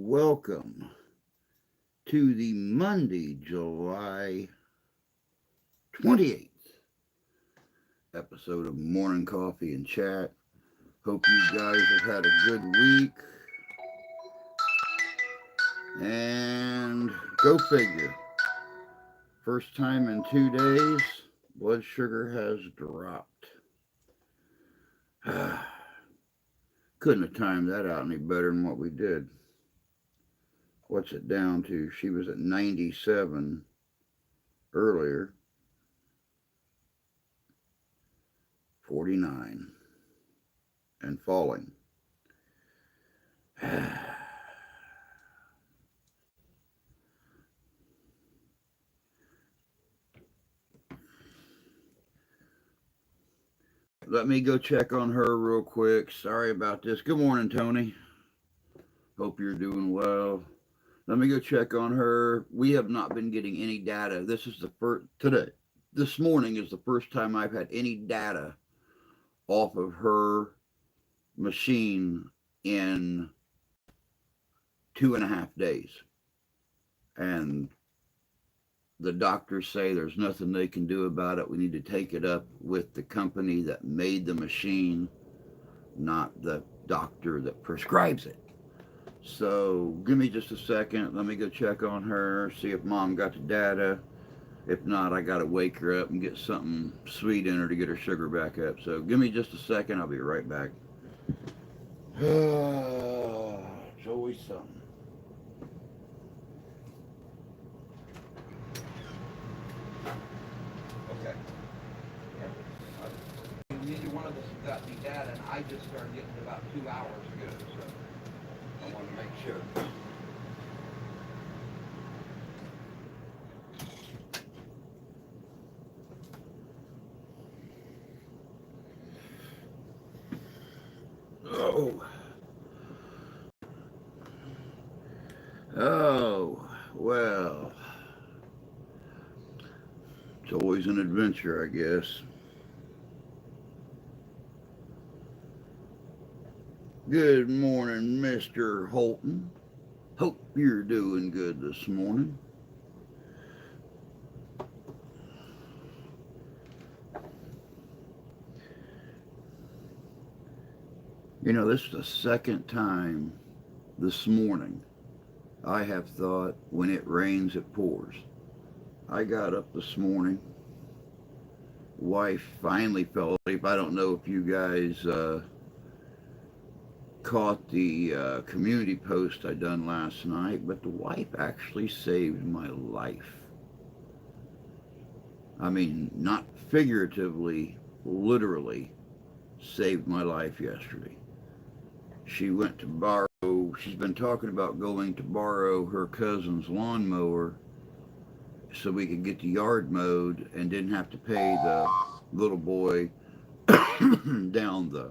welcome to the Monday, July 28th episode of Morning Coffee and Chat. Hope you guys have had a good week. And go figure. First time in 2 days, blood sugar has dropped. Couldn't have timed that out any better than what we did. What's it down to? She was at 97 earlier. 49 and falling. Let me go check on her real quick. Sorry about this. Good morning, Tony. Hope you're doing well. Let me go check on her. We have not been getting any data. This is the first today. This morning is the first time I've had any data off of her machine in 2.5 days. And the doctors say there's nothing they can do about it. We need to take it up with the company that made the machine, not the doctor that prescribes it. So give me just a second. Let me go check on her, see if mom got the data. If not, I got to wake her up and get something sweet in her to get her sugar back up. So give me just a second. I'll be right back. It's always something. Okay. Neither one of us got the data, and I just started getting it about 2 hours ago, so I want to make sure. Oh. Oh, well. It's always an adventure, I guess. Good morning, Mr. Holton. Hope you're doing good this morning. You know, this is the second time this morning I have thought when it rains, it pours. I got up this morning. Wife finally fell asleep. I don't know if you guys caught the community post I done last night, but the wife actually saved my life. I mean, not figuratively, literally saved my life yesterday. She went to borrow, she's been talking about going to borrow her cousin's lawnmower so we could get the yard mowed and didn't have to pay the little boy down the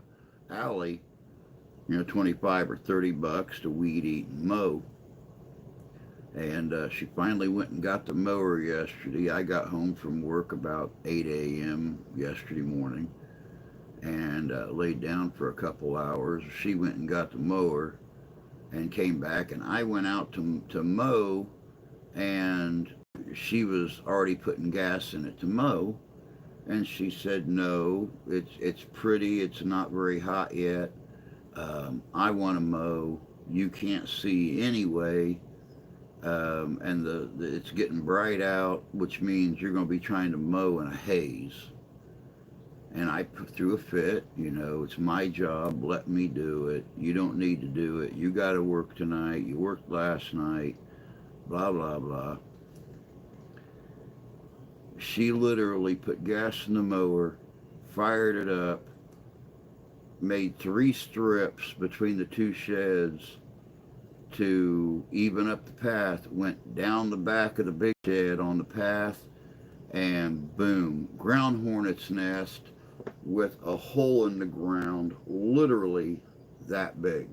alley, 25 or 30 bucks to weed eat and mow. And she finally went and got the mower yesterday. I got home from work about 8 a.m. yesterday morning and laid down for a couple hours. She went and got the mower and came back, and I went out to mow, and she was already putting gas in it to mow, and she said, no, it's pretty, it's not very hot yet, I want to mow, you can't see anyway, and it's getting bright out, which means you're going to be trying to mow in a haze. And I threw a fit, it's my job, let me do it. You don't need to do it. You got to work tonight. You worked last night, blah, blah, blah. She literally put gas in the mower, fired it up, made 3 strips between the 2 sheds to even up the path, went down the back of the big shed on the path, and boom, ground hornet's nest with a hole in the ground literally that big.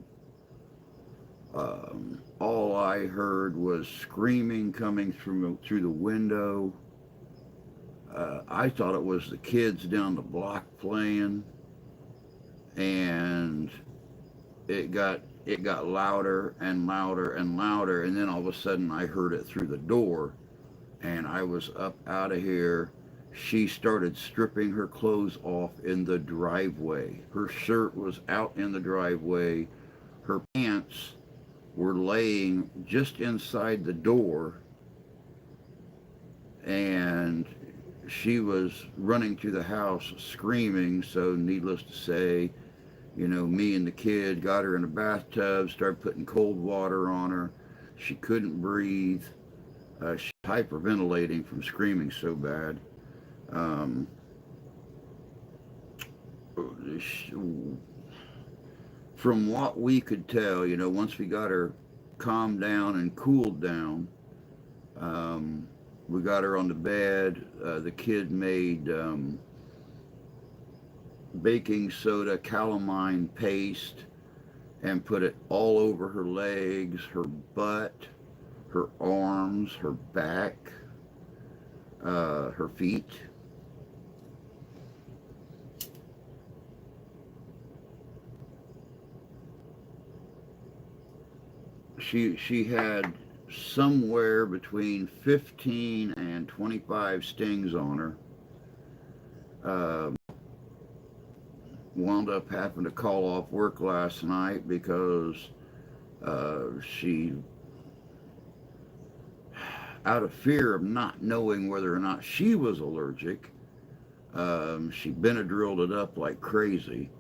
All I heard was screaming coming through the window. I thought it was the kids down the block playing, and it got it got louder and louder and louder, and then all of a sudden I heard it through the door, and I was up out of here. She started stripping her clothes off in the driveway. Her shirt was out in the driveway. Her pants were laying just inside the door, and she was running through the house screaming. So, needless to say, me and the kid got her in a bathtub, started putting cold water on her. She couldn't breathe. She was hyperventilating from screaming so bad. Um, from what we could tell, once we got her calmed down and cooled down, um, we got her on the bed. The kid made baking soda calamine paste and put it all over her legs, her butt, her arms, her back, her feet. She had somewhere between 15 and 25 stings on her. Uh, Wound up having to call off work last night because she, out of fear of not knowing whether or not she was allergic, she Benadrylled it up like crazy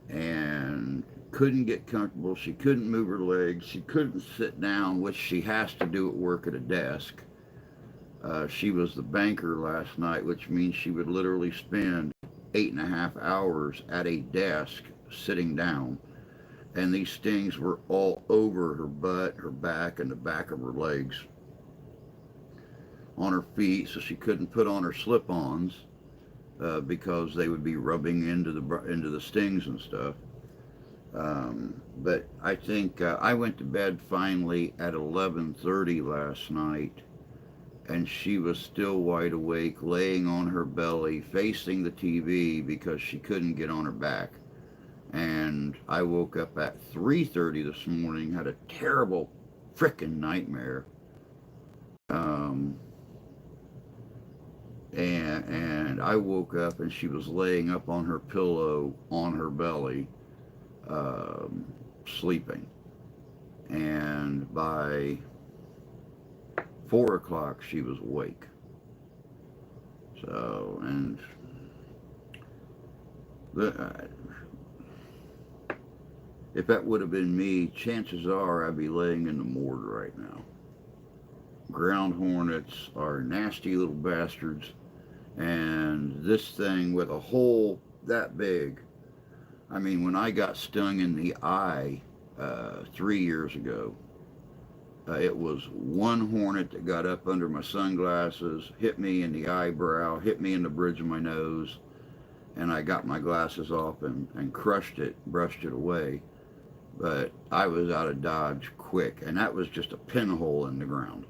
and couldn't get comfortable. She couldn't move her legs. She couldn't sit down, which she has to do at work at a desk. She was the banker last night, which means she would literally spend 8.5 hours at a desk sitting down. And these stings were all over her butt, her back, and the back of her legs, on her feet, so she couldn't put on her slip-ons because they would be rubbing into the stings and stuff. But I think I went to bed finally at 11:30 last night, and she was still wide awake, laying on her belly, facing the TV because she couldn't get on her back. And I woke up at 3:30 this morning, had a terrible frickin' nightmare. Um, and I woke up and she was laying up on her pillow on her belly, um, sleeping. And by 4 o'clock, she was awake. So, and if that would have been me, chances are I'd be laying in the morgue right now. Ground hornets are nasty little bastards, and this thing with a hole that big. I mean, when I got stung in the eye 3 years ago, it was one hornet that got up under my sunglasses, hit me in the eyebrow, hit me in the bridge of my nose, and I got my glasses off and crushed it, brushed it away. But I was out of Dodge quick, and that was just a pinhole in the ground.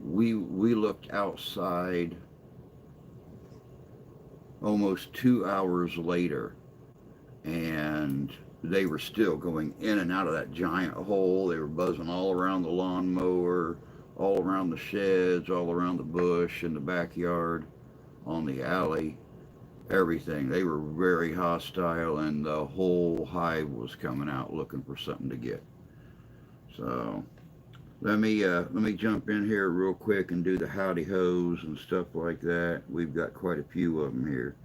We looked outside almost 2 hours later, and they were still going in and out of that giant hole. They were buzzing all around the lawnmower, all around the sheds, all around the bush in the backyard, on the alley, everything. They were very hostile, and the whole hive was coming out looking for something to get. So let me jump in here real quick and do the howdy hoes and stuff like that. We've got quite a few of them here.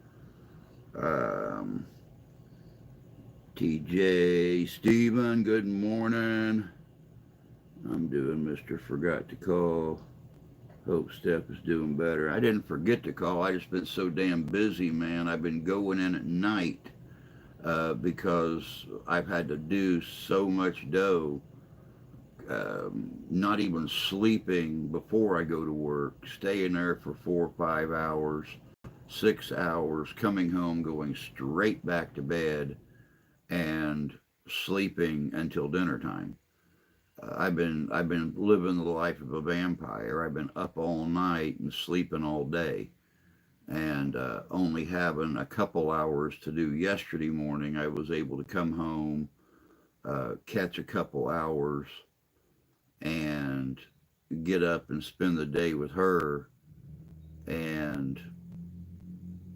Um, TJ, Stephen, good morning. I'm doing Mr. Forgot to Call. Hope Steph is doing better. I didn't forget to call. I just been so damn busy, man. I've been going in at night because I've had to do so much dough. Not even sleeping before I go to work, staying there for 4 or 5 hours, 6 hours, coming home, going straight back to bed, and sleeping until dinner time. I've been living the life of a vampire. I've been up all night and sleeping all day, and only having a couple hours to do yesterday morning. I was able to come home, catch a couple hours and get up and spend the day with her. And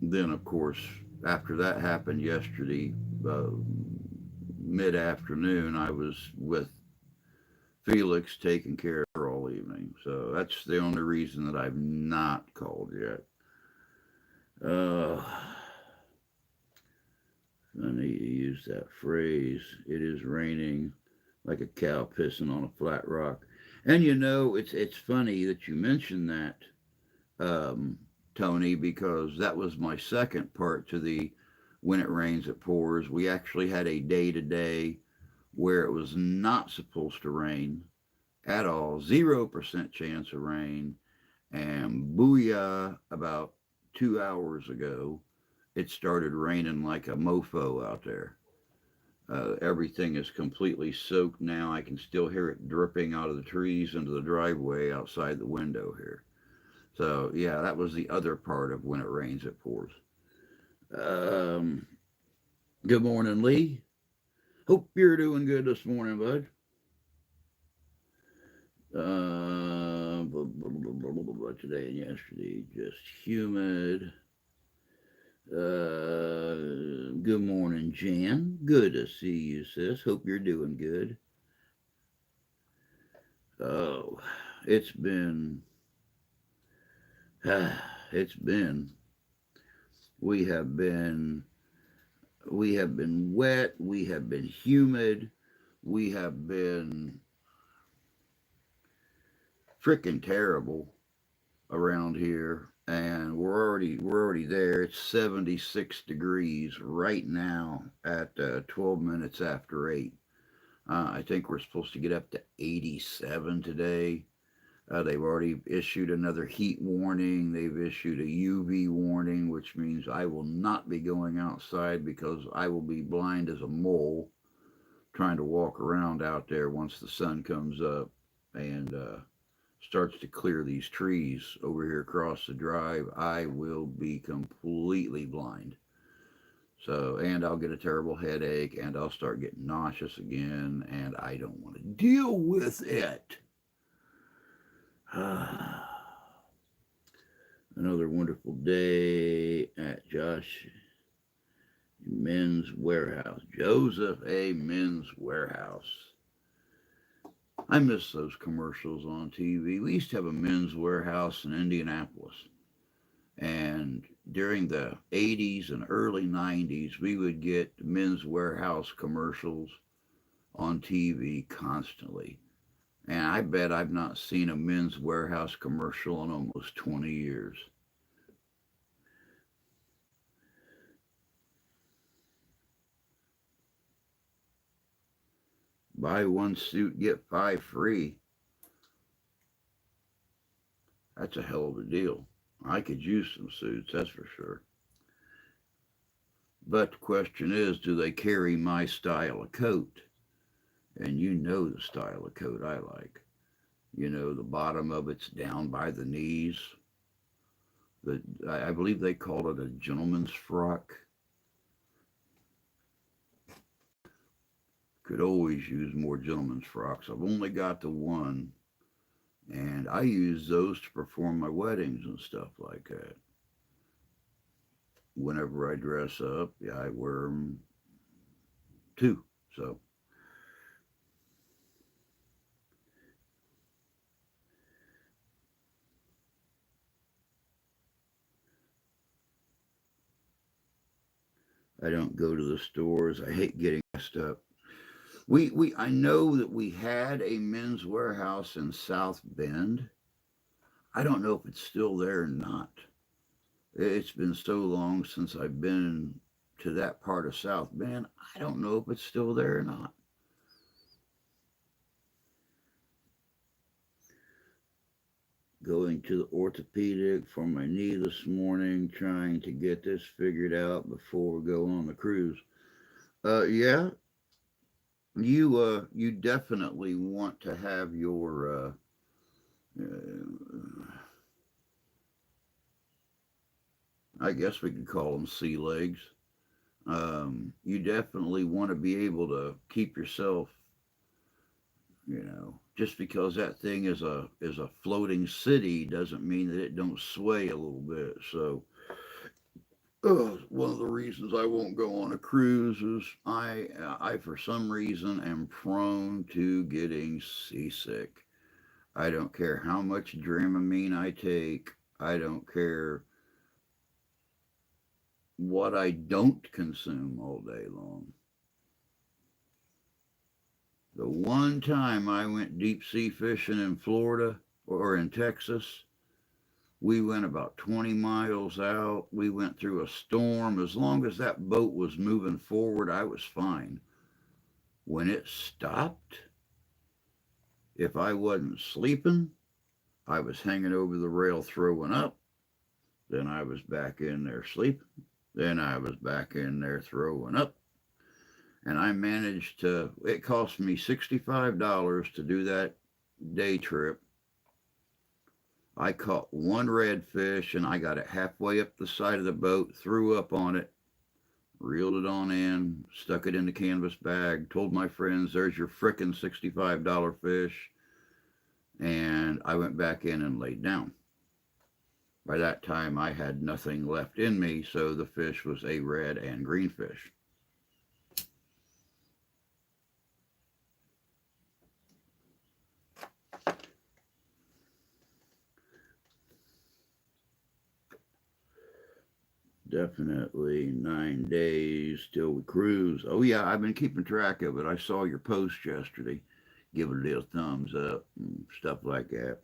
then, of course, after that happened yesterday, uh, mid afternoon, I was with Felix taking care of her all evening. So that's the only reason that I've not called yet. Uh, I need to use that phrase. It is raining like a cow pissing on a flat rock. And you know, it's funny that you mentioned that, um, Tony, because that was my second part to the when it rains it pours. We actually had a day today where it was not supposed to rain at all, 0% chance of rain, and booyah, about 2 hours ago, it started raining like a mofo out there. Everything is completely soaked now. I can still hear it dripping out of the trees into the driveway outside the window here. So, yeah, that was the other part of when it rains, it pours. Um, Good morning, Lee. Hope you're doing good this morning, bud. Today and yesterday, just humid. Good morning, Jan. Good to see you, sis. Hope you're doing good. Oh, it's been, it's been, we have been, we have been wet. We have been humid. We have been freaking terrible around here, and we're already there. It's 76 degrees right now at 12 minutes after 8. I think we're supposed to get up to 87 today. They've already issued another heat warning. They've issued a UV warning, which means I will not be going outside because I will be blind as a mole trying to walk around out there once the sun comes up and starts to clear these trees over here across the drive. I will be completely blind. So, and I'll get a terrible headache and I'll start getting nauseous again, and I don't want to deal with it. Another wonderful day at Josh Men's Warehouse. Joseph A. Men's Warehouse. I miss those commercials on TV. We used to have a men's warehouse in Indianapolis. And during the 80s and early 90s, we would get men's warehouse commercials on TV constantly. And I bet I've not seen a men's warehouse commercial in almost 20 years. Buy one suit, get five free. That's a hell of a deal. I could use some suits, that's for sure. But the question is, do they carry my style of coat? And you know the style of coat I like. You know, the bottom of it's down by the knees. I believe they call it a gentleman's frock. Could always use more gentlemen's frocks. I've only got the one, and I use those to perform my weddings and stuff like that. Whenever I dress up, yeah, I wear them too. So I don't go to the stores. I hate getting messed up. I know that we had a men's warehouse in South Bend. I don't know if it's still there or not. It's been so long since I've been to that part of South Bend. I don't know if it's still there or not. Going to the orthopedic for my knee this morning, trying to get this figured out before we go on the cruise. Yeah, you definitely want to have your I guess we could call them sea legs. You definitely want to be able to keep yourself, just because that thing is a floating city doesn't mean that it don't sway a little bit. So, one of the reasons I won't go on a cruise is I for some reason am prone to getting seasick. I don't care how much Dramamine I take. I don't care what I don't consume all day long. The one time I went deep sea fishing in Florida or in Texas, we went about 20 miles out. We went through a storm. As long as that boat was moving forward, I was fine. When it stopped, if I wasn't sleeping, I was hanging over the rail throwing up. Then I was back in there sleeping. Then I was back in there throwing up. And I managed to, it cost me $65 to do that day trip. I caught one redfish and I got it halfway up the side of the boat, threw up on it, reeled it on in, stuck it in the canvas bag, told my friends, there's your frickin' $65 fish. And I went back in and laid down. By that time, I had nothing left in me, so the fish was a red and green fish. Definitely 9 days till we cruise. Oh, yeah, I've been keeping track of it. I saw your post yesterday. Give it a little thumbs up and stuff like that.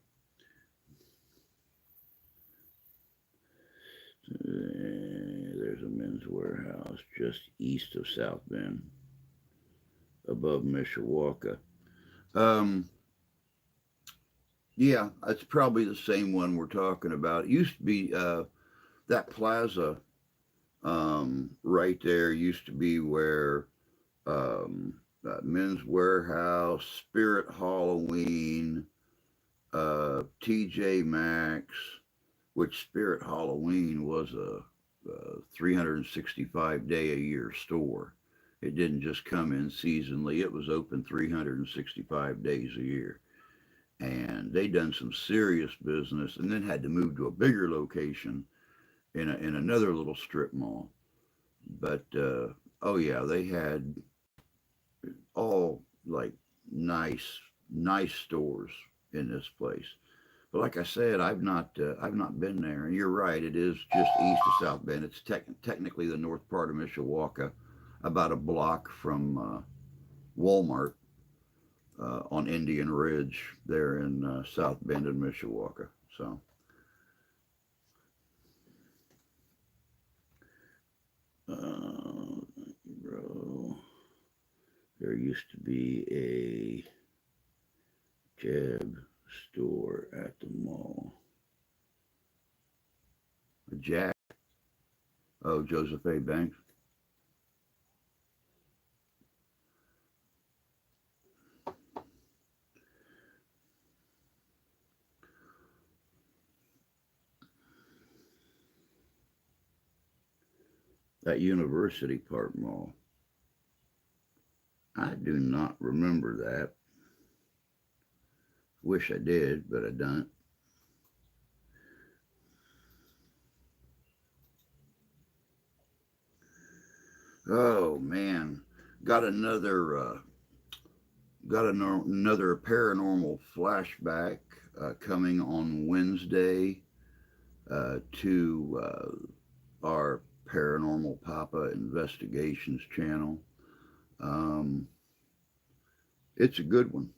There's a men's warehouse just east of South Bend, above Mishawaka. Um, yeah, that's probably the same one we're talking about. It used to be that plaza right there used to be where Men's Warehouse, Spirit Halloween, TJ Maxx, which Spirit Halloween was a 365-day a year store. It didn't just come in seasonally, it was open 365 days a year. And they done some serious business and then had to move to a bigger location in another little strip mall. But oh yeah, they had all like nice stores in this place. But like I said, I've not been there. And you're right, it is just east of South Bend. It's technically the north part of Mishawaka, about a block from Walmart on Indian Ridge there in South Bend and Mishawaka. So, bro, there used to be a Jeb store at the mall. A Jack. Oh, Joseph A. Banks. That University Park Mall. I do not remember that. Wish I did, but I don't. Oh man, got another another paranormal flashback coming on Wednesday to our Paranormal Papa Investigations channel. Um, it's a good one.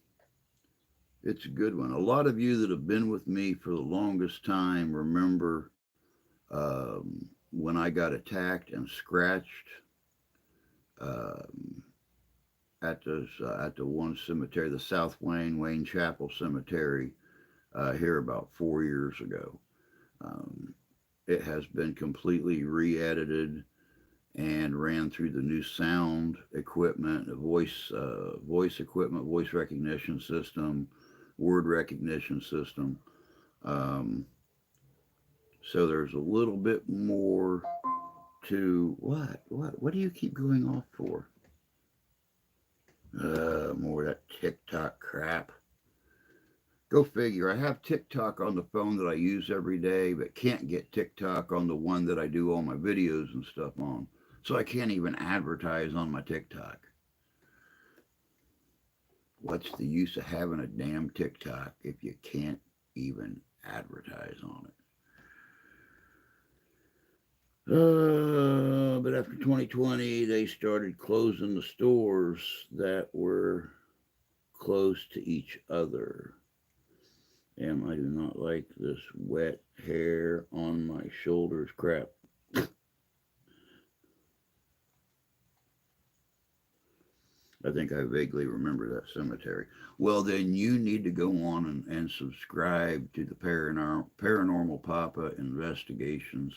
It's a good one. A lot of you that have been with me for the longest time remember when I got attacked and scratched um, at the one cemetery, the South Wayne Chapel Cemetery, here about 4 years ago. Um, it has been completely re-edited and ran through the new sound equipment, the voice equipment, voice recognition system, word recognition system. Um, so there's a little bit more to what do you keep going off for? More of that TikTok crap. Go figure. I have TikTok on the phone that I use every day, but can't get TikTok on the one that I do all my videos and stuff on. So I can't even advertise on my TikTok. What's the use of having a damn TikTok if you can't even advertise on it? But after 2020, they started closing the stores that were close to each other. And I do not like this wet hair on my shoulders crap. I think I vaguely remember that cemetery. Well, then you need to go on and subscribe to the Paranormal Papa Investigations.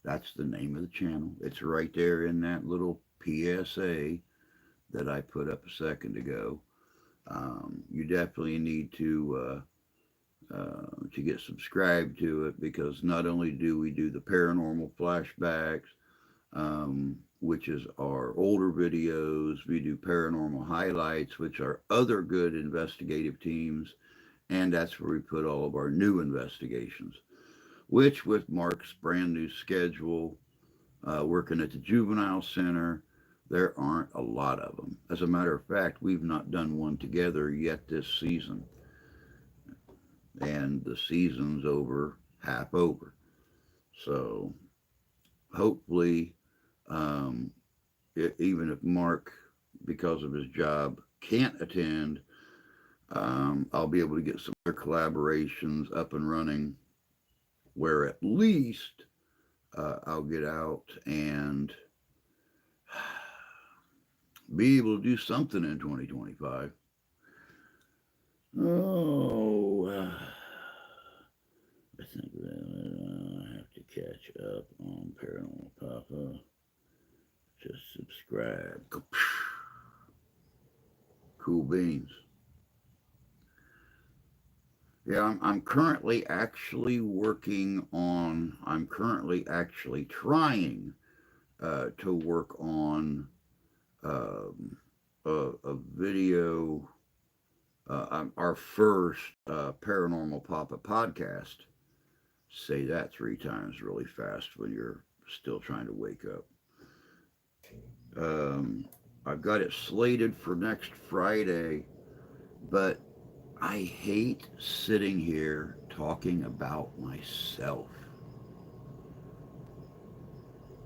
That's the name of the channel. It's right there in that little PSA that I put up a second ago. You definitely need to get subscribed to it, because not only do we do the paranormal flashbacks, which is our older videos, we do paranormal highlights, which are other good investigative teams, and that's where we put all of our new investigations, which with Mark's brand new schedule, working at the juvenile center, there aren't a lot of them. As a matter of fact, we've not done one together yet this season. And the season's half over. So hopefully, um, even if Mark, because of his job, can't attend, I'll be able to get some other collaborations up and running where at least I'll get out and be able to do something in 2025. I think that I have to catch up on Paranormal Papa. Just subscribe. Cool beans. Yeah, I'm currently actually trying to work on um, a video, our first Paranormal Papa podcast. Say that 3 times really fast when you're still trying to wake up. I've got it slated for next Friday, but I hate sitting here talking about myself.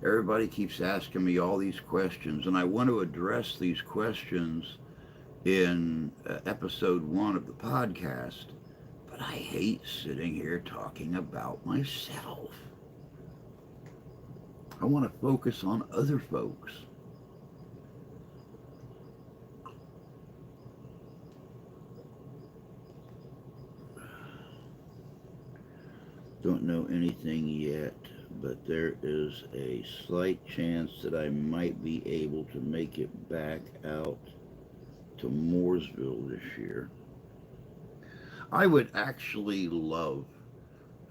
Everybody keeps asking me all these questions, and I want to address these questions in episode 1 of the podcast, but I hate sitting here talking about myself. I want to focus on other folks. Don't know anything yet, but there is a slight chance that I might be able to make it back out to Mooresville this year. I would actually love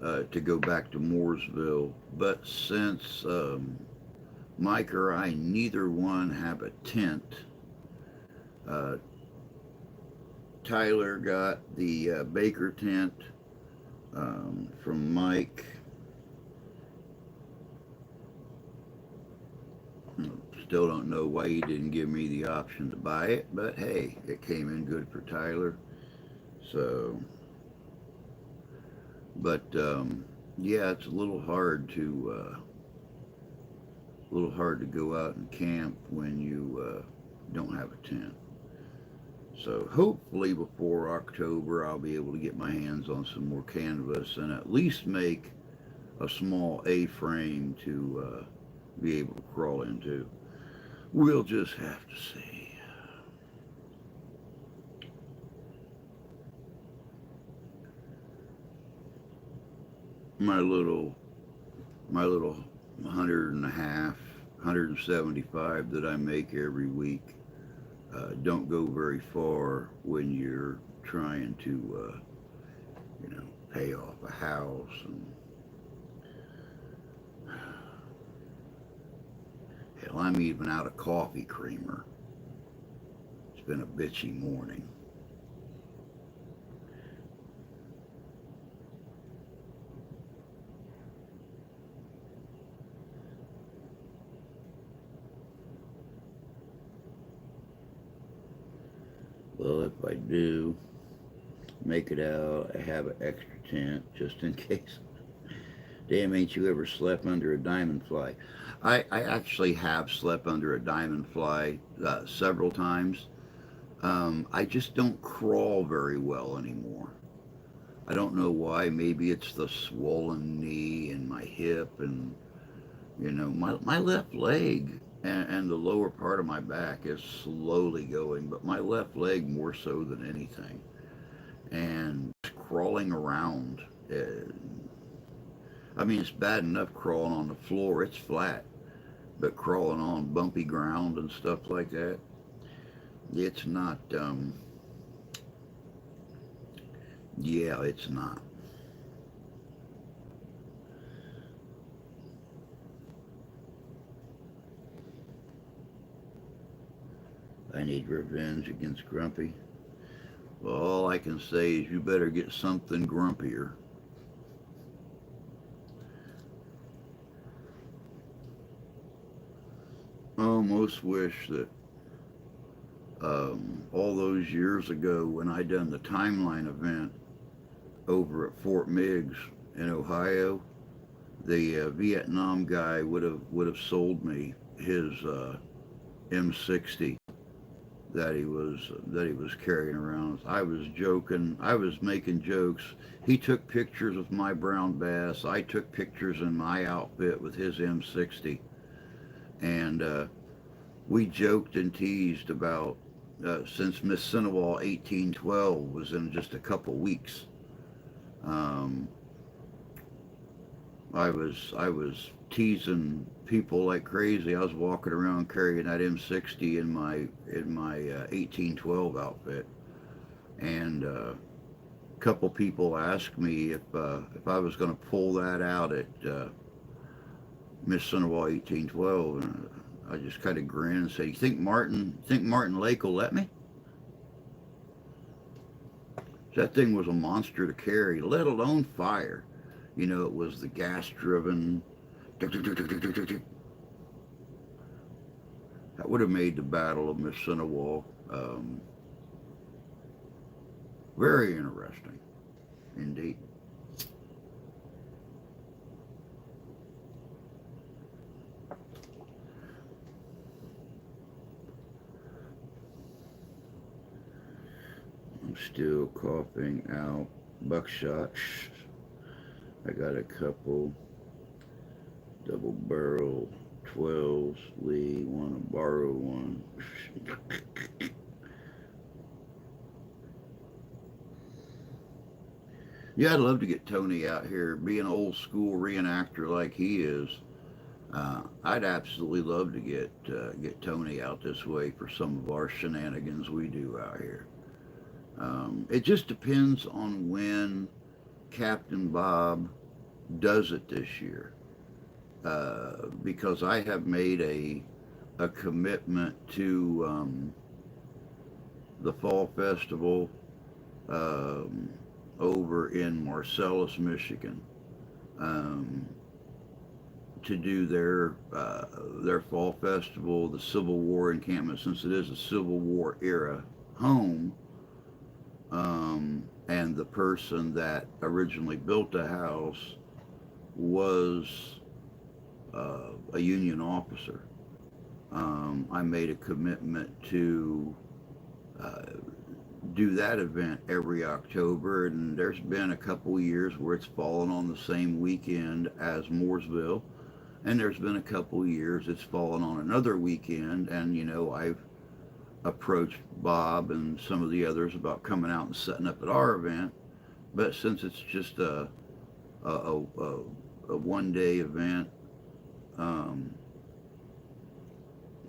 to go back to Mooresville, but since Mike or I, neither one have a tent, uh, Tyler got the Baker tent from Mike. Still don't know why he didn't give me the option to buy it, but hey, it came in good for Tyler. So, but yeah, it's a little hard to go out and camp when you don't have a tent. So hopefully before October, I'll be able to get my hands on some more canvas and at least make a small A-frame to be able to crawl into. We'll just have to see. My little 100 and a half, 175 that I make every week don't go very far when you're trying to, pay off a house and Hell, I'm even out of coffee creamer. It's been a bitchy morning. Well, if I do make it out, I have an extra tent just in case. Damn, ain't you ever slept under a diamond fly? I actually have slept under a diamond fly several times. I just don't crawl very well anymore. I don't know why. Maybe it's the swollen knee and my hip and, my left leg and the lower part of my back is slowly going, but my left leg more so than anything. And crawling around. I mean, it's bad enough crawling on the floor, it's flat, but crawling on bumpy ground and stuff like that, it's not, yeah, it's not. I need revenge against Grumpy. Well, all I can say is you better get something grumpier. I almost wish that all those years ago when I done the timeline event over at Fort Meigs in Ohio, the Vietnam guy would have sold me his M60 that he was carrying around. I was joking. I was making jokes. He took pictures of my brown bass. I took pictures in my outfit with his M60, and we joked and teased about since Miss Cinewall 1812 was in just a couple weeks. Um, I was teasing people like crazy. I was walking around carrying that M60 in my 1812 outfit, and a couple people asked me if I was going to pull that out at Miss Cinewall 1812, and I just kind of grinned and said, "You think Martin Lake will let me?" That thing was a monster to carry, let alone fire. It was the gas-driven. That would have made the Battle of Missinawal very interesting indeed. I'm still coughing out buckshot. I got a couple double barrel 12s. Lee, want to borrow one? Yeah, I'd love to get Tony out here. Be an old school reenactor like he is. I'd absolutely love to get Tony out this way for some of our shenanigans we do out here. It just depends on when Captain Bob does it this year, because I have made a commitment to the fall festival um, over in Marcellus, Michigan, um, to do their fall festival, the Civil War encampment, since it is a Civil War era home. And the person that originally built the house was a Union officer. I made a commitment to uh, do that event every October, and there's been a couple years where it's fallen on the same weekend as Mooresville, and there's been a couple years it's fallen on another weekend, and I've approached Bob and some of the others about coming out and setting up at our event, but since it's just a 1 day event, um,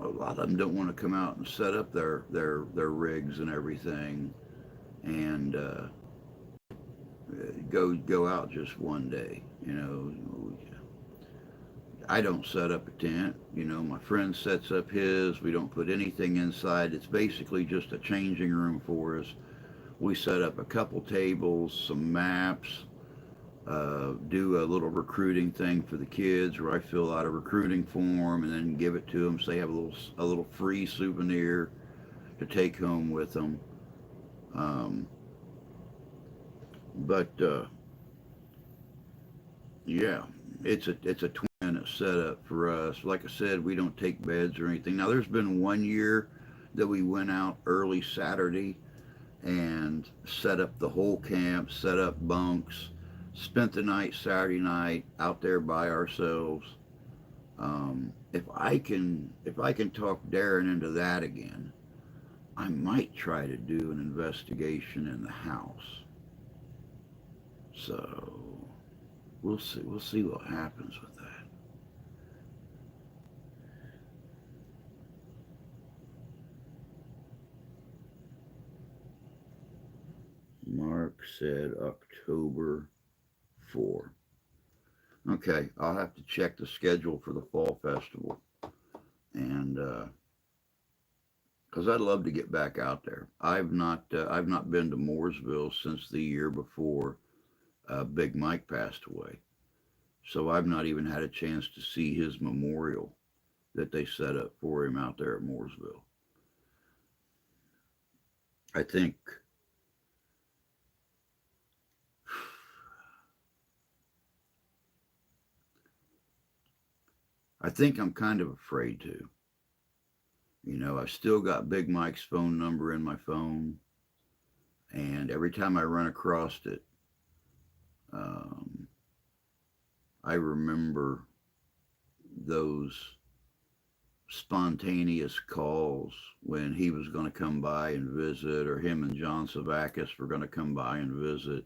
a lot of them don't want to come out and set up their rigs and everything, and go out just 1 day. I don't set up a tent. You know, my friend sets up his. We don't put anything inside. It's basically just a changing room for us. We set up a couple tables, some maps, do a little recruiting thing for the kids where I fill out a recruiting form and then give it to them so they have a little free souvenir to take home with them. Um, but yeah, it's a 20-minute setup for us. Like I said, we don't take beds or anything. Now there's been one year that we went out early Saturday and set up the whole camp, set up bunks, spent the night Saturday night out there by ourselves. If I can talk Darren into that again, I might try to do an investigation in the house. So we'll see. We'll see what happens with that. Mark said October 4. Okay, I'll have to check the schedule for the fall festival, and because I'd love to get back out there. I've not been to Mooresville since the year before Big Mike passed away, so I've not even had a chance to see his memorial that they set up for him out there at Mooresville. I think I think I'm kind of afraid to. You know, I've still got Big Mike's phone number in my phone, and every time I run across it, um, I remember those spontaneous calls when he was going to come by and visit, or him and John Savakis were going to come by and visit.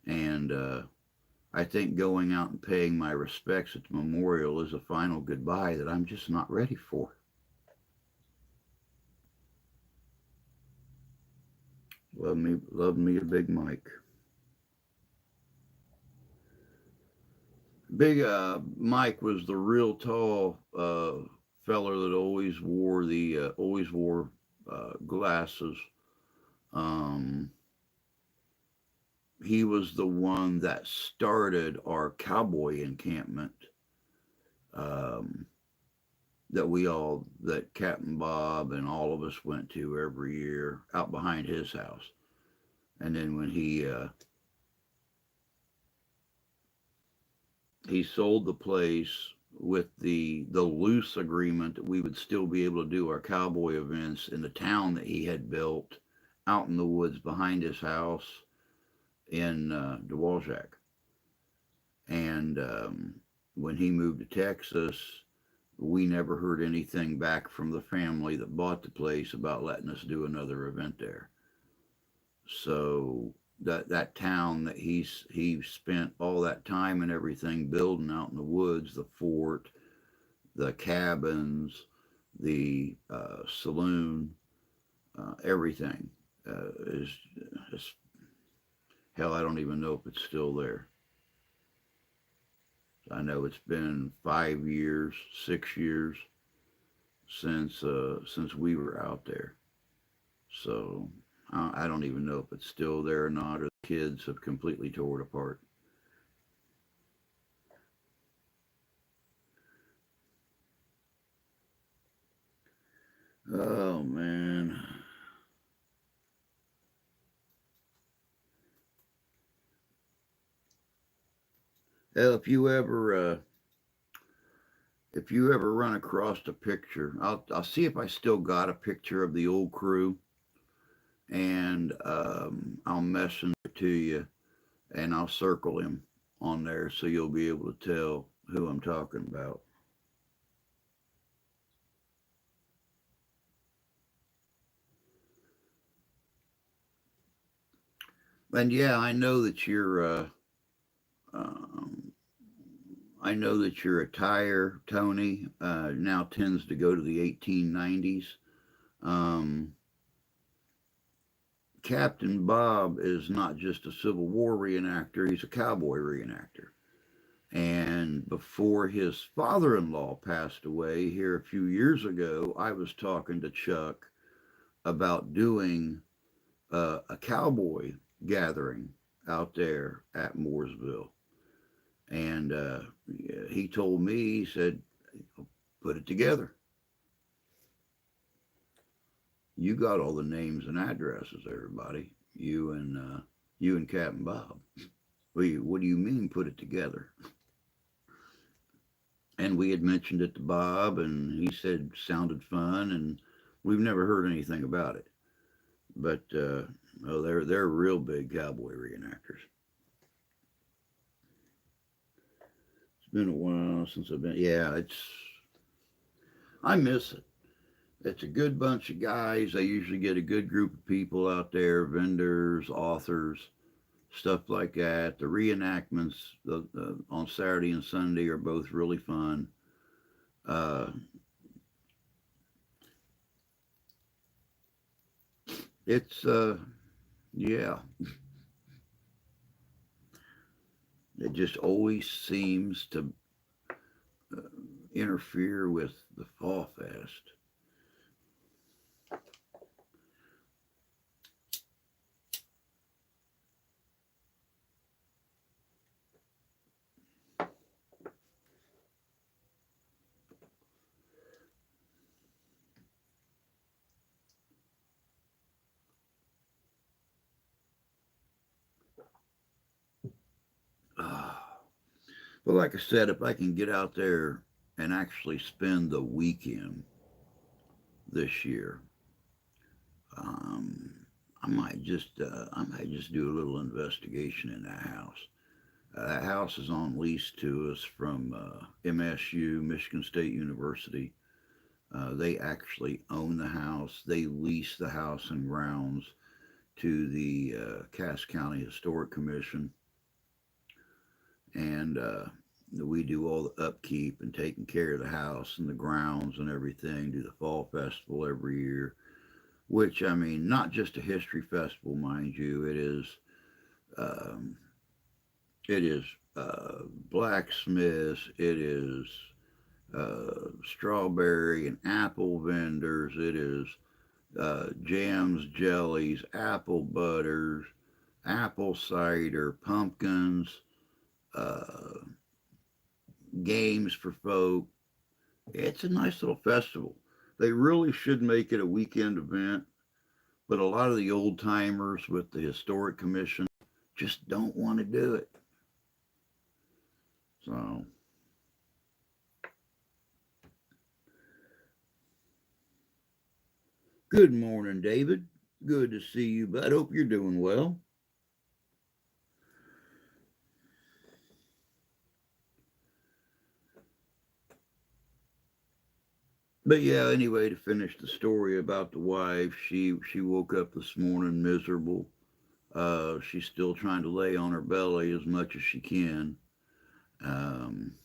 And I think going out and paying my respects at the memorial is a final goodbye that I'm just not ready for. Love me a Big Mike. Big Mike was the real tall feller that always wore glasses. Um, he was the one that started our cowboy encampment um, that Captain Bob and all of us went to every year out behind his house. And then when he sold the place with the loose agreement that we would still be able to do our cowboy events in the town that he had built out in the woods behind his house in Dewaljack. And when he moved to Texas, we never heard anything back from the family that bought the place about letting us do another event there. So that town that he spent all that time and everything building out in the woods, the fort, the cabins, the saloon, everything is hell. I don't even know if it's still there. I know it's been 5 years, 6 years since we were out there. So I don't even know if it's still there or not, or the kids have completely tore it apart. Oh man. Hell, if you ever run across a picture, I'll see if I still got a picture of the old crew, and I'll message it to you, and I'll circle him on there so you'll be able to tell who I'm talking about. And yeah, um, I know that your attire, Tony, now tends to go to the 1890s. Um, Captain Bob is not just a Civil War reenactor; he's a cowboy reenactor. And before his father-in-law passed away here a few years ago, I was talking to Chuck about doing a cowboy gathering out there at Mooresville. And he told me, he said, put it together. You got all the names and addresses, everybody. You and Captain Bob. What do you mean put it together? And we had mentioned it to Bob, and he said sounded fun, and we've never heard anything about it. But oh, they're real big cowboy reenactors. It's been a while since I've been. Yeah, I miss it. It's a good bunch of guys. They usually get a good group of people out there, vendors, authors, stuff like that. The reenactments on Saturday and Sunday are both really fun. Uh, it's yeah, it just always seems to uh, interfere with the Fall Fest. Uh, but like I said, if I can get out there and actually spend the weekend this year, um, I might just do a little investigation in that house. That house is on lease to us from MSU, Michigan State University. They actually own the house. They lease the house and grounds to the Cass County Historic Commission, and we do all the upkeep and taking care of the house and the grounds and everything. Do the fall festival every year, which I mean, not just a history festival, mind you. Um, it is blacksmiths. It is strawberry and apple vendors. It is jams, jellies, apple butters, apple cider, pumpkins, uh, games for folk. It's a nice little festival. They really should make it a weekend event, but a lot of the old timers with the historic commission just don't want to do it. So, good morning, David. Good to see you, bud. Hope you're doing well. But yeah, anyway, to finish the story about the wife, she woke up this morning miserable. She's still trying to lay on her belly as much as she can. Um,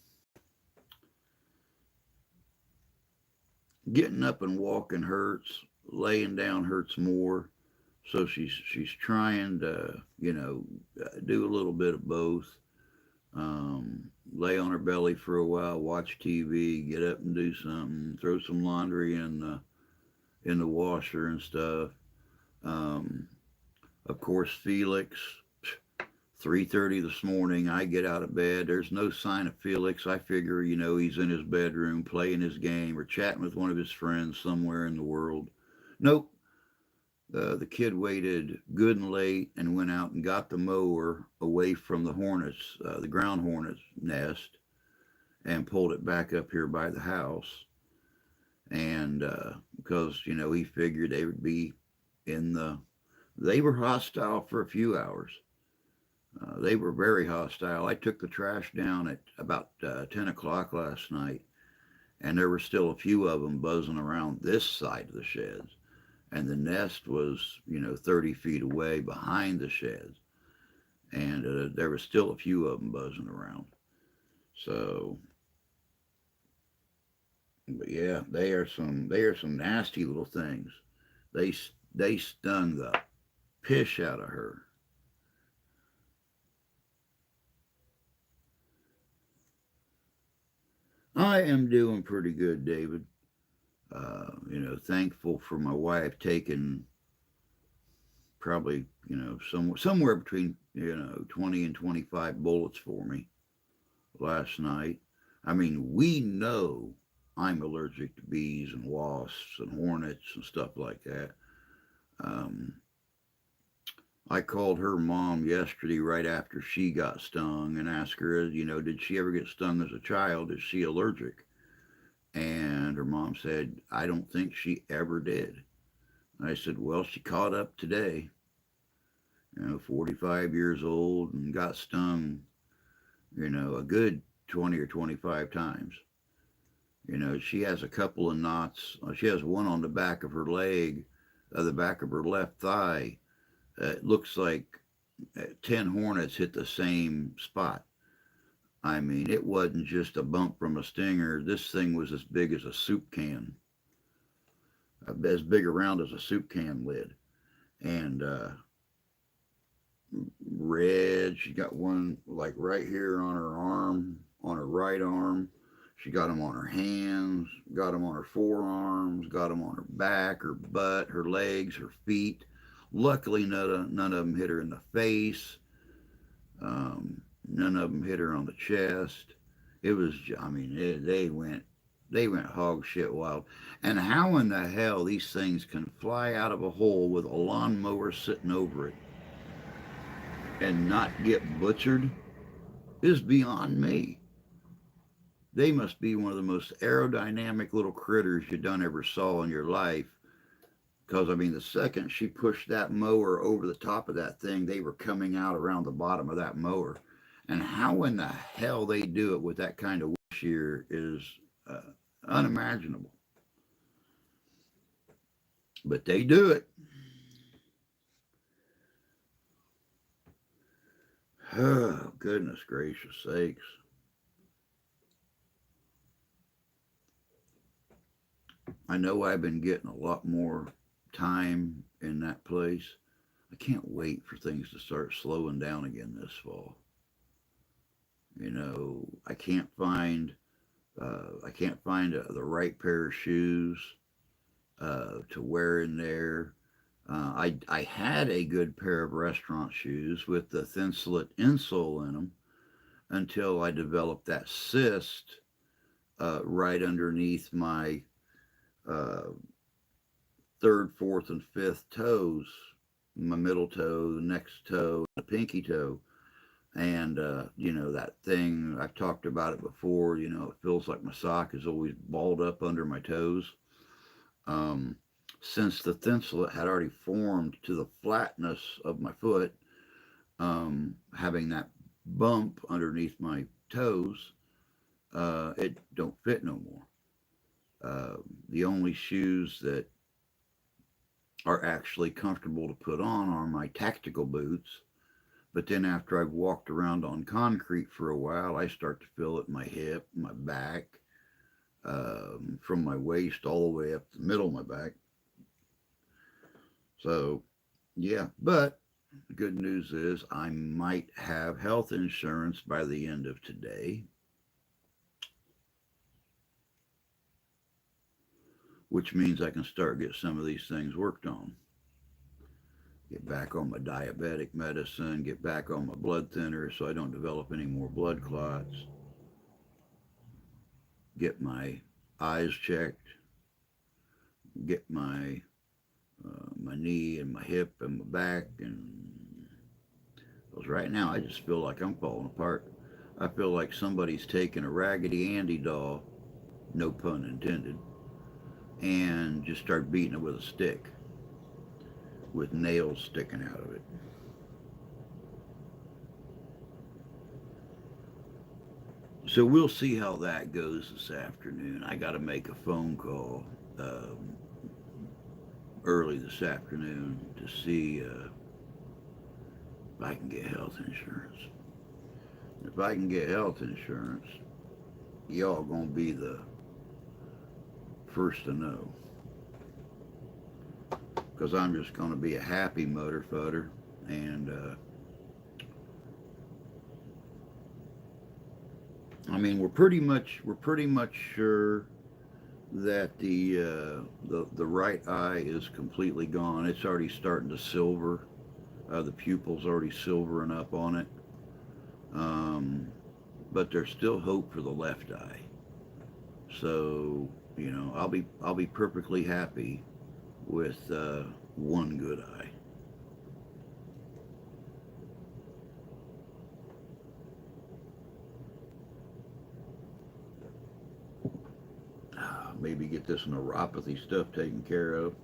Getting up and walking hurts. Laying down hurts more. So she's trying to do a little bit of both. Lay on her belly for a while, watch TV, get up and do something, throw some laundry in the washer and stuff. Um, of course, Felix, 3:30 this morning, I get out of bed. There's no sign of Felix. I figure, he's in his bedroom playing his game or chatting with one of his friends somewhere in the world. Nope. The kid waited good and late and went out and got the mower away from the ground hornet's nest, and pulled it back up here by the house. And because, he figured they would be in they were hostile for a few hours. They were very hostile. I took the trash down at about 10 o'clock last night, and there were still a few of them buzzing around this side of the sheds. And the nest was, 30 feet away behind the sheds. And there were still a few of them buzzing around. So, but yeah, they are some nasty little things. They they stung the piss out of her. I am doing pretty good, David. Thankful for my wife taking probably, somewhere between, 20 and 25 bullets for me last night. I mean, we know I'm allergic to bees and wasps and hornets and stuff like that. Um, I called her mom yesterday right after she got stung and asked her, did she ever get stung as a child? Is she allergic? And her mom said, I don't think she ever did. I said, well, she caught up today, 45 years old and got stung, a good 20 or 25 times. She has a couple of knots. She has one on the back of her leg, the back of her left thigh. It looks like 10 hornets hit the same spot. I mean, it wasn't just a bump from a stinger. This thing was as big as a soup can, as big around as a soup can lid. And red, she got one like right here on her arm, on her right arm. She got them on her hands, got them on her forearms, got them on her back, her butt, her legs, her feet. Luckily, none of them hit her in the face. None of them hit her on the chest. It was, I mean, they went hog shit wild. And how in the hell these things can fly out of a hole with a lawnmower sitting over it and not get butchered is beyond me. They must be one of the most aerodynamic little critters you done ever saw in your life. Because, I mean, the second she pushed that mower over the top of that thing, they were coming out around the bottom of that mower. And how in the hell they do it with that kind of shear is uh, unimaginable. But they do it. Oh, goodness gracious sakes. I know I've been getting a lot more time in that place. I can't wait for things to start slowing down again this fall. I can't find the right pair of shoes to wear in there. I had a good pair of restaurant shoes with the thin slit insole in them until I developed that cyst right underneath my uh, third, fourth, and fifth toes, my middle toe, the next toe, the pinky toe. And, that thing, I've talked about it before, it feels like my sock is always balled up under my toes. Um, since the thin slit had already formed to the flatness of my foot, having that bump underneath my toes, it don't fit no more. The only shoes that are actually comfortable to put on are my tactical boots. But then after I've walked around on concrete for a while, I start to feel it in my hip, my back, from my waist all the way up the middle of my back. So, yeah. But the good news is I might have health insurance by the end of today, which means I can start get some of these things worked on. Get back on my diabetic medicine, get back on my blood thinner so I don't develop any more blood clots, get my eyes checked, get my knee and my hip and my back, and because right now I just feel like I'm falling apart. I feel like somebody's taken a Raggedy Andy doll, no pun intended, and just started beating it with a stick with nails sticking out of it. So we'll see how that goes this afternoon. I got to make a phone call early this afternoon to see if I can get health insurance. If I can get health insurance, y'all gonna be the first to know, because I'm just gonna be a happy motor fudder and I mean, we're pretty much sure that the right eye is completely gone. It's already starting to silver. The pupil's already silvering up on it. Um, but there's still hope for the left eye. So I'll be perfectly happy with one good eye. Maybe get this neuropathy stuff taken care of.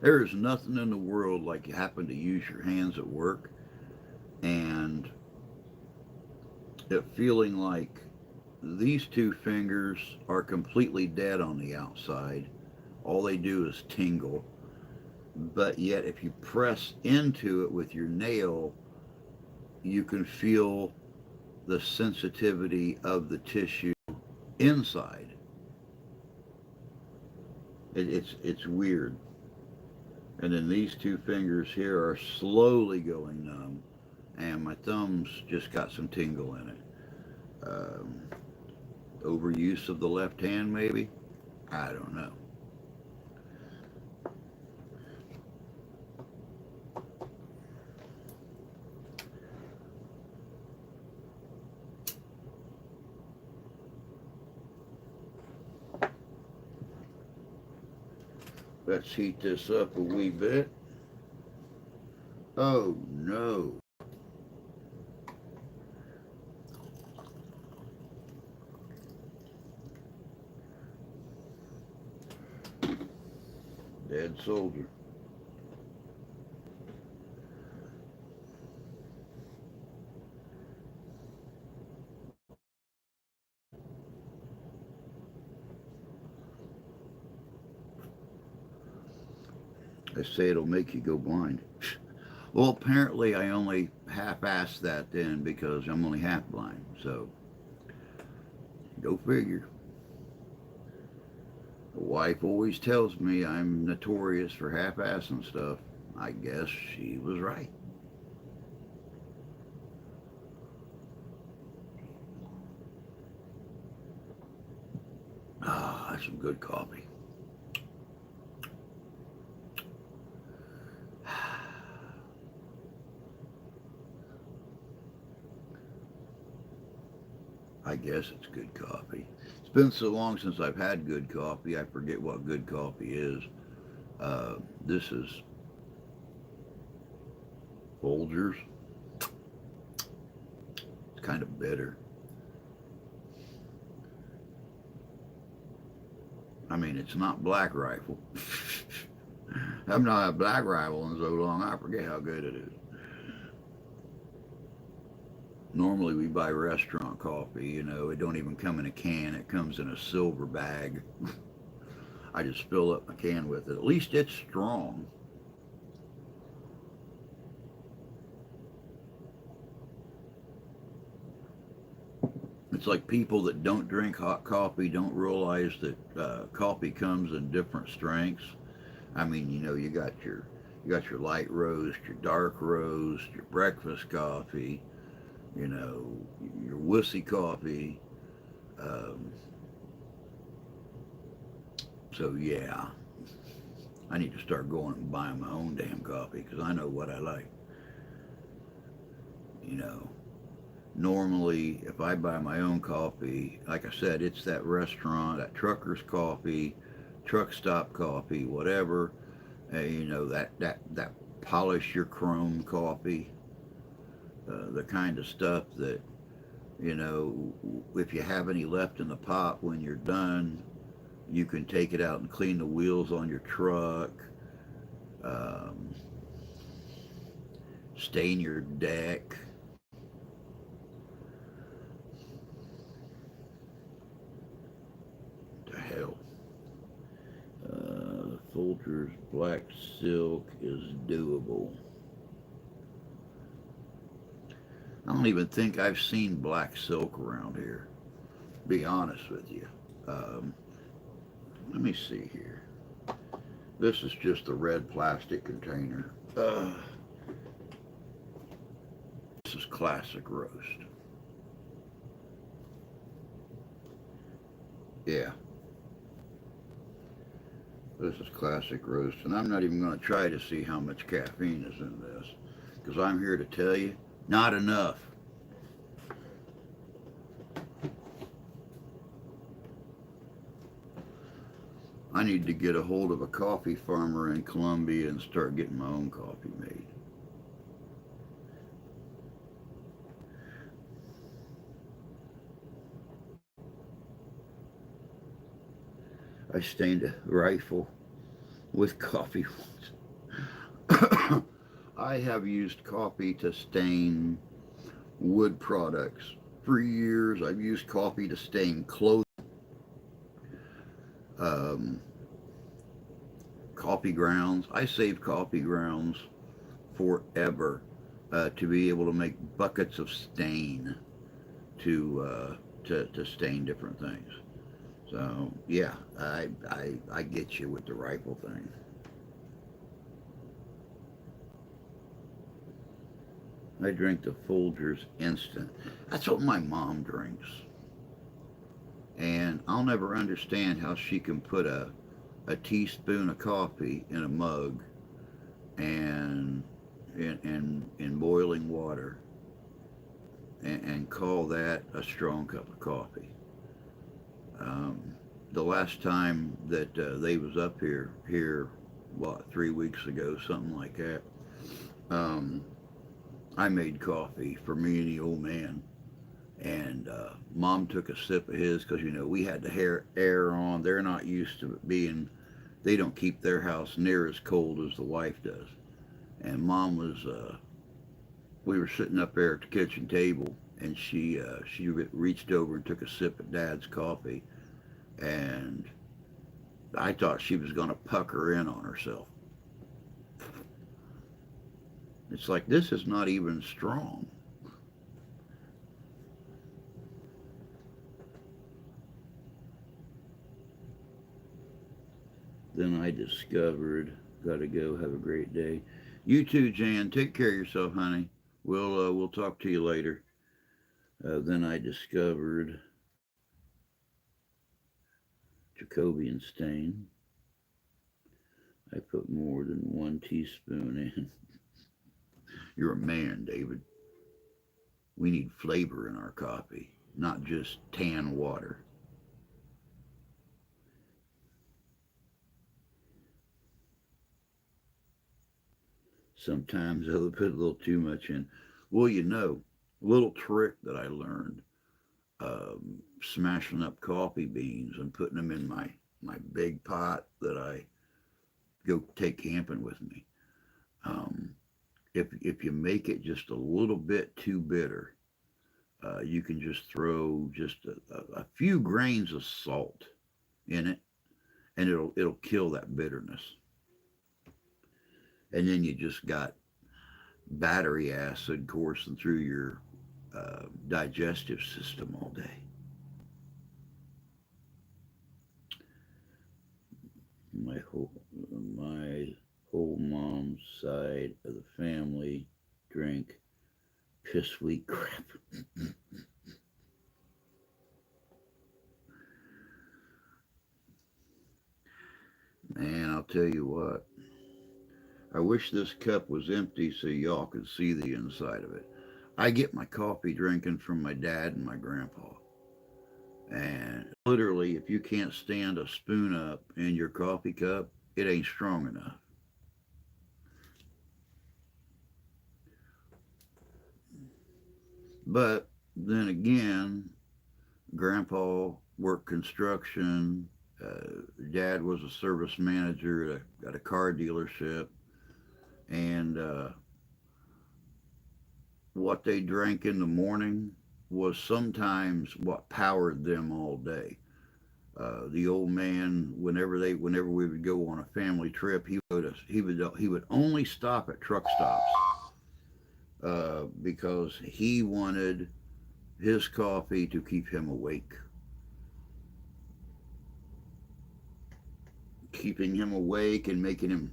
There is nothing in the world like you happen to use your hands at work and it feeling like these two fingers are completely dead on the outside. All they do is tingle. But yet, if you press into it with your nail, you can feel the sensitivity of the tissue inside. It's weird. And then these two fingers here are slowly going numb, and my thumb's just got some tingle in it. Um, Overuse of the left hand, maybe? I don't know. Let's heat this up a wee bit. Oh no. Dead soldier. They say it'll make you go blind. Well, apparently I only half-assed that then because I'm only half blind. So, go figure. The wife always tells me I'm notorious for half-assing stuff. I guess she was right. Ah, that's some good coffee. I guess it's good coffee. It's been so long since I've had good coffee, I forget what good coffee is. This is Folgers. It's kind of bitter. I mean, it's not Black Rifle. I've not had Black Rifle in so long, I forget how good it is. Normally we buy restaurant coffee, it don't even come in a can, it comes in a silver bag. I just fill up my can with it. At least it's strong. It's like people that don't drink hot coffee don't realize that coffee comes in different strengths. I mean, you got your light roast, your dark roast, your breakfast coffee, you know, your wussy coffee. Um, so yeah, I need to start going and buying my own damn coffee because I know what I like. You know, normally if I buy my own coffee, like I said, it's that restaurant, that trucker's coffee, truck stop coffee, whatever. That polish your chrome coffee, the kind of stuff that you know, if you have any left in the pot when you're done, you can take it out and clean the wheels on your truck, um, stain your deck. To hell. Folgers Black Silk is doable. I don't even think I've seen black silk around here, to be honest with you. Um, Let me see here. This is just a red plastic container. This is classic roast. Yeah, this is classic roast, and I'm not even going to try to see how much caffeine is in this, because I'm here to tell you, not enough. I need to get a hold of a coffee farmer in Colombia and start getting my own coffee made. I stained a rifle with coffee once. I have used coffee to stain wood products for years. I've used coffee to stain clothing, um, coffee grounds. I save coffee grounds forever to be able to make buckets of stain to stain different things. So yeah, I get you with the rifle thing. I drink the Folgers Instant. That's what my mom drinks, and I'll never understand how she can put a teaspoon of coffee in a mug and in boiling water and call that a strong cup of coffee. Um, the last time that they was up here, what, 3 weeks ago, something like that. Um, I made coffee for me and the old man, and Mom took a sip of his because we had the air on. They're not used to it being. They don't keep their house near as cold as the wife does. And Mom was. We were sitting up there at the kitchen table, and she reached over and took a sip of Dad's coffee, and I thought she was going to pucker in on herself. It's like, this is not even strong. Then I discovered, gotta go, have a great day. You too, Jan. Take care of yourself, honey. We'll talk to you later. Then I discovered Jacobian stain. I put more than 1 teaspoon in. You're a man, David. We need flavor in our coffee, not just tan water. Sometimes I'll put a little too much in. Well, a little trick that I learned, smashing up coffee beans and putting them in my big pot that I go take camping with me. Um, if you make it just a little bit too bitter, you can just throw just a few grains of salt in it, and it'll kill that bitterness. And then you just got battery acid coursing through your digestive system all day. My whole my whole mom's side of the family drink piss weak crap. Man, I'll tell you what. I wish this cup was empty so y'all could see the inside of it. I get my coffee drinking from my dad and my grandpa. And literally, if you can't stand a spoon up in your coffee cup, it ain't strong enough. But then again, grandpa worked construction. Dad was a service manager at a car dealership. And what they drank in the morning was sometimes what powered them all day. The old man, whenever we would go on a family trip, he would only stop at truck stops because he wanted his coffee to keep him awake, keeping him awake and making him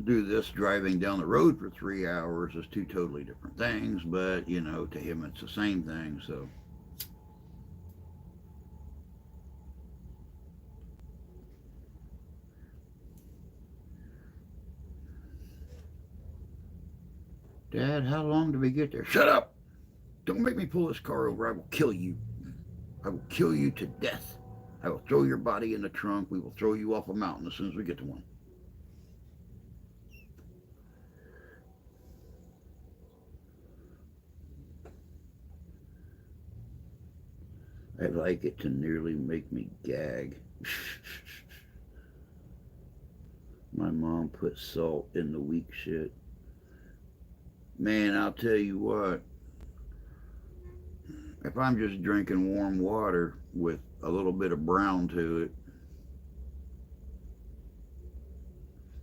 do this. Driving down the road for 3 hours is two totally different things, but to him it's the same thing. So Dad, how long do we get there? Shut up! Don't make me pull this car over. I will kill you. I will kill you to death. I will throw your body in the trunk. We will throw you off a mountain as soon as we get to one. I like it to nearly make me gag. My mom put salt in the weak shit. Man, I'll tell you what. If I'm just drinking warm water with a little bit of brown to it,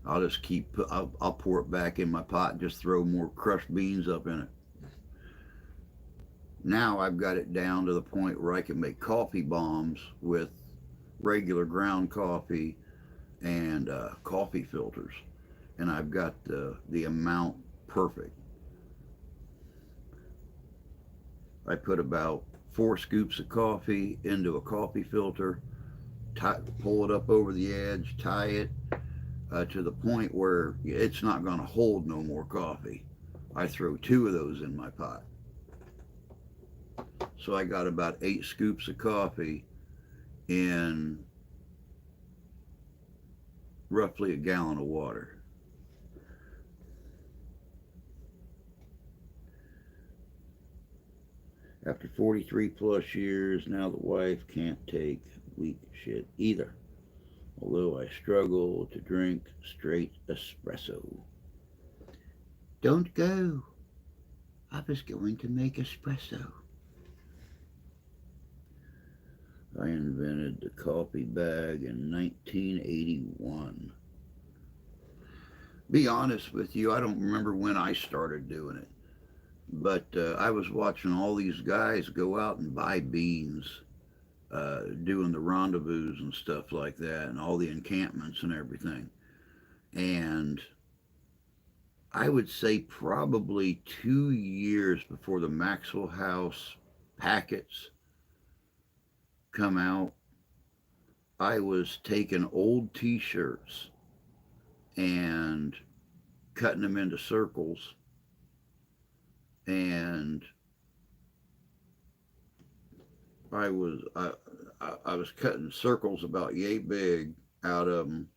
I'll just I'll pour it back in my pot and just throw more crushed beans up in it. Now I've got it down to the point where I can make coffee bombs with regular ground coffee and coffee filters, and I've got the amount perfect. I put about 4 scoops of coffee into a coffee filter, pull it up over the edge, tie it to the point where it's not going to hold no more coffee. I throw 2 of those in my pot. So I got about 8 scoops of coffee in roughly a gallon of water. After 43 plus years, now the wife can't take weak shit either. Although I struggle to drink straight espresso. Don't go. I was going to make espresso. I invented the coffee bag in 1981. Be honest with you, I don't remember when I started doing it. But I was watching all these guys go out and buy beans, doing the rendezvous and stuff like that, and all the encampments and everything. And I would say probably 2 years before the Maxwell House packets come out, I was taking old T-shirts and cutting them into circles, and I was cutting circles about yay big out of them,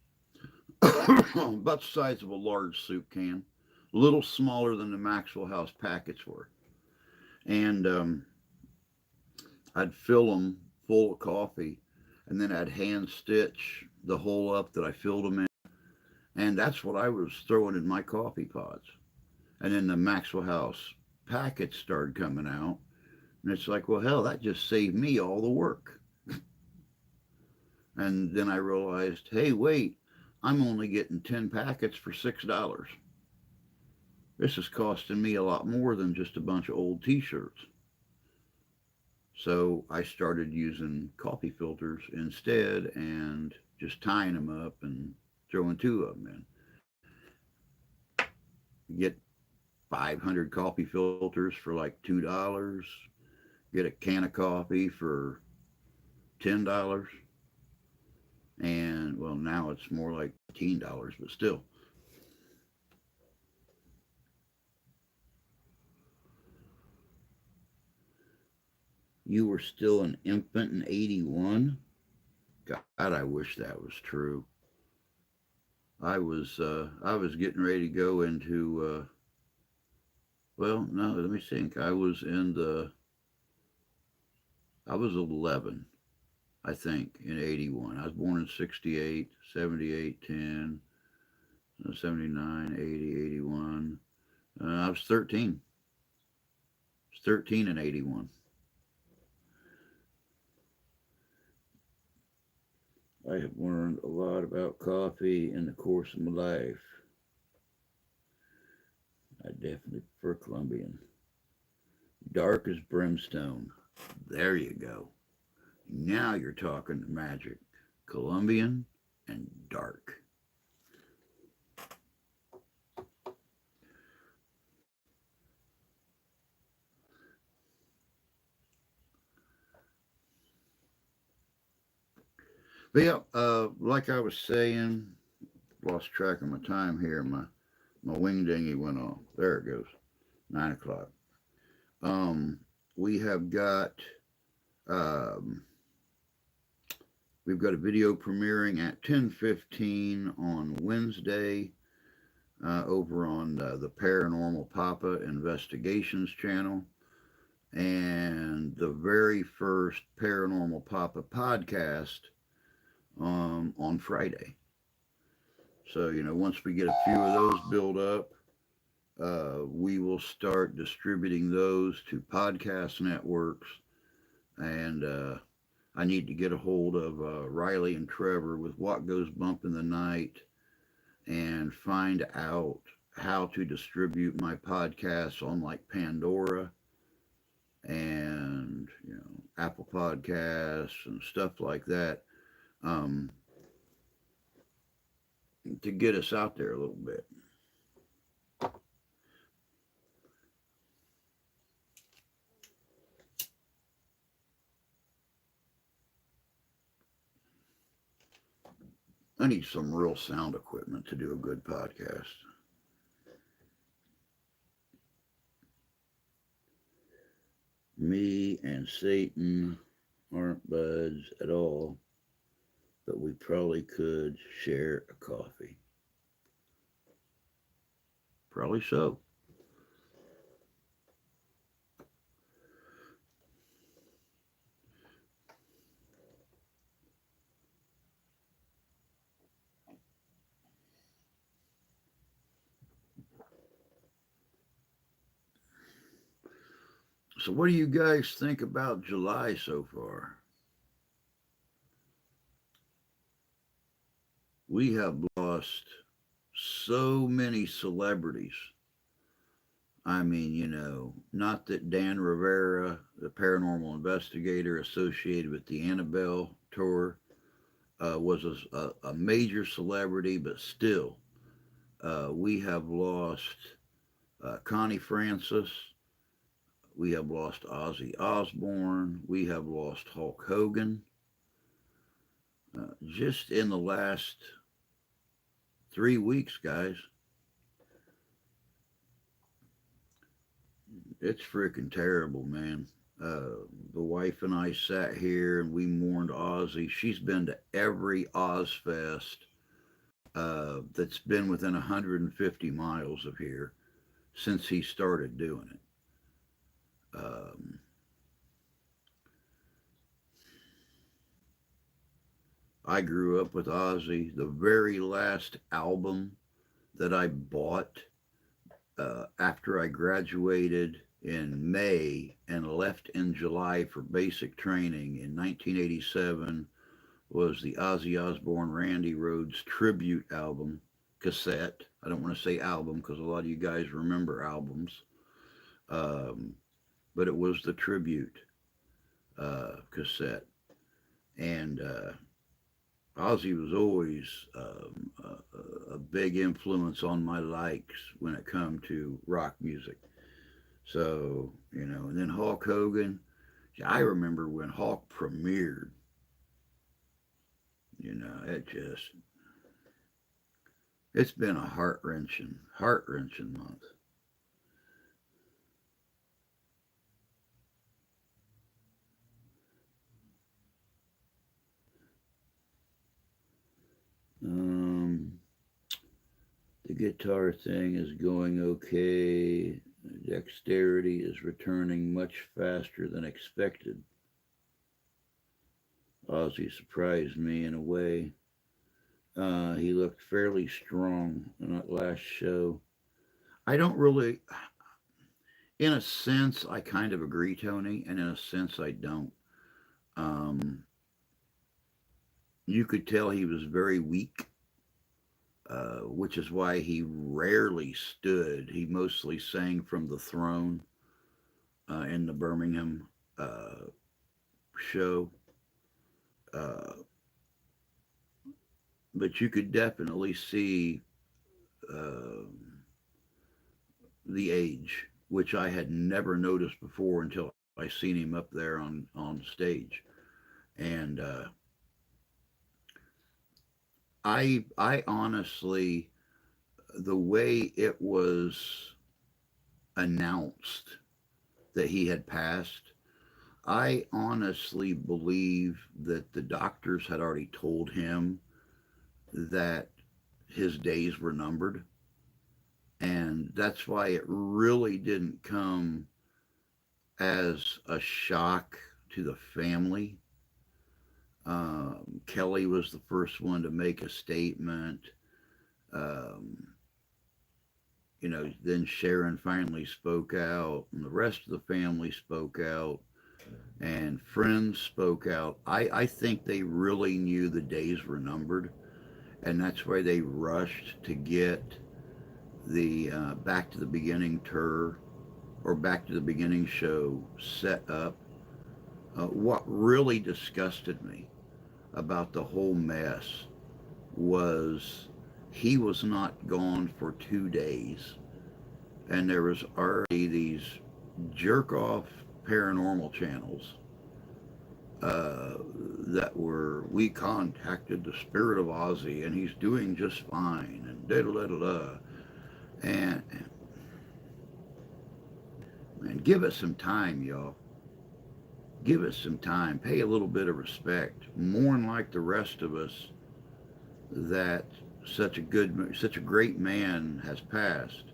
about the size of a large soup can, a little smaller than the Maxwell House packets were, and I'd fill them full of coffee, and then I'd hand stitch the hole up that I filled them in, and that's what I was throwing in my coffee pods. And then the Maxwell House packets started coming out, and it's like, well, hell, that just saved me all the work. And then I realized, hey, wait, I'm only getting 10 packets for $6. This is costing me a lot more than just a bunch of old T-shirts. So I started using coffee filters instead and just tying them up and throwing 2 of them in. You get 500 coffee filters for like $2. Get a can of coffee for $10. And well, now it's more like $15, but still. You were still an infant in 81? God, I wish that was true. I was getting ready to go into well, no, let me think. I was 11, I think, in 81. I was born in 68, 78, 10, 79, 80, 81. I was 13. I was 13 in 81. I have learned a lot about coffee in the course of my life. I definitely prefer Colombian. Dark as brimstone. There you go. Now you're talking magic. Colombian and dark. But yeah, like I was saying, lost track of my time here. My wing dinghy went off. There it goes. 9 o'clock. Um, we have got um, we've got a video premiering at 10:15 on Wednesday over on the Paranormal Papa Investigations channel, and the very first Paranormal Papa podcast on Friday. So, once we get a few of those built up, we will start distributing those to podcast networks. And I need to get a hold of Riley and Trevor with What Goes Bump in the Night and find out how to distribute my podcasts on like Pandora and Apple Podcasts and stuff like that, um, to get us out there a little bit. I need some real sound equipment to do a good podcast. Me and Satan aren't buds at all, but we probably could share a coffee. Probably so. So, what do you guys think about July so far? We have lost so many celebrities. I mean, not that Dan Rivera, the paranormal investigator associated with the Annabelle tour, was a major celebrity, but still, we have lost Connie Francis. We have lost Ozzy Osbourne. We have lost Hulk Hogan. Just in the last 3 weeks, guys, it's freaking terrible, man. The wife and I sat here and we mourned Ozzy. She's been to every Ozfest that's been within 150 miles of here since he started doing it. I grew up with Ozzy. The very last album that I bought after I graduated in May and left in July for basic training in 1987 was the Ozzy Osbourne Randy Rhoads tribute album cassette. I don't want to say album because a lot of you guys remember albums, um, but it was the tribute cassette. And Ozzy was always a big influence on my likes when it come to rock music. So, and then Hulk Hogan. I remember when Hulk premiered, it's been a heart wrenching month. Um, the guitar thing is going okay. Dexterity is returning much faster than expected. Ozzy surprised me in a way. He looked fairly strong in that last show. I don't really, in a sense, I kind of agree, Tony, and in a sense, I don't. Um, you could tell he was very weak, which is why he rarely stood. He mostly sang from the throne in the Birmingham show. Uh, but you could definitely see uh, the age, which I had never noticed before until I seen him up there on stage. And I honestly, the way it was announced that he had passed, I honestly believe that the doctors had already told him that his days were numbered. And that's why it really didn't come as a shock to the family. Kelly was the first one to make a statement. Um, then Sharon finally spoke out, and the rest of the family spoke out, and friends spoke out. I think they really knew the days were numbered, and that's why they rushed to get the Back to the Beginning tour or Back to the Beginning show set up. What really disgusted me about the whole mess was he was not gone for 2 days, and there was already these jerk off paranormal channels that were, we contacted the spirit of Ozzy and he's doing just fine and da da da da. And give us some time, y'all. Give us some time. Pay a little bit of respect. Mourn like the rest of us that such a great man has passed.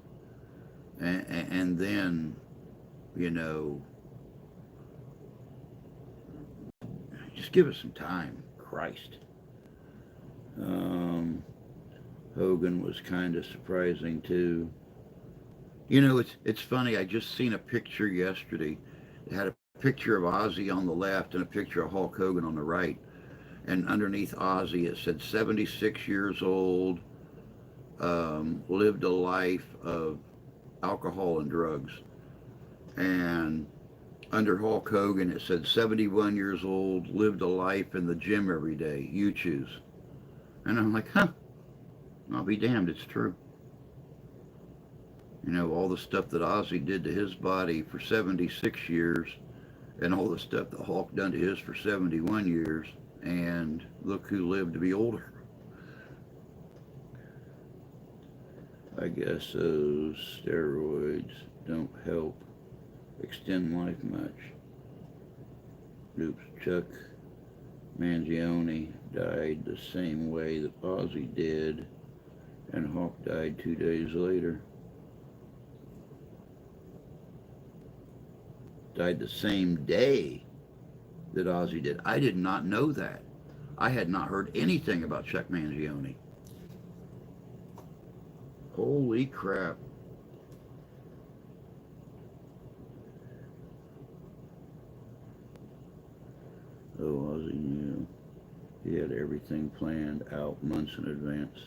And then, you know, just give us some time. Christ. Hogan was kind of surprising too. It's funny. I just seen a picture yesterday. It had a picture of Ozzy on the left and a picture of Hulk Hogan on the right. And underneath Ozzy, it said 76 years old, lived a life of alcohol and drugs. And under Hulk Hogan, it said 71 years old, lived a life in the gym every day. You choose. And I'm like, huh, I'll be damned, it's true. All the stuff that Ozzy did to his body for 76 years and all the stuff that Hulk done to his for 71 years. And look who lived to be older. I guess those steroids don't help extend life much. Oops, Chuck Mangione died the same way that Ozzy did, and Hulk died 2 days later. Died the same day that Ozzy did. I did not know that. I had not heard anything about Chuck Mangione. Holy crap. Oh, Ozzy knew. He had everything planned out months in advance.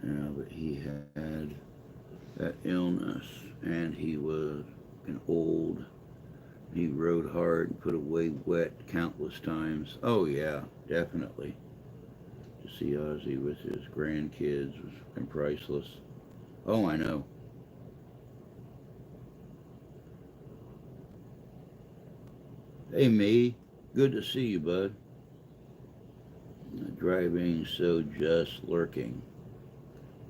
Yeah, but he had that illness, and he was old. He rode hard and put away wet countless times. Oh yeah, definitely. To see Ozzy with his grandkids was priceless. Oh, I know. Hey, me. Good to see you, bud. Driving so just lurking.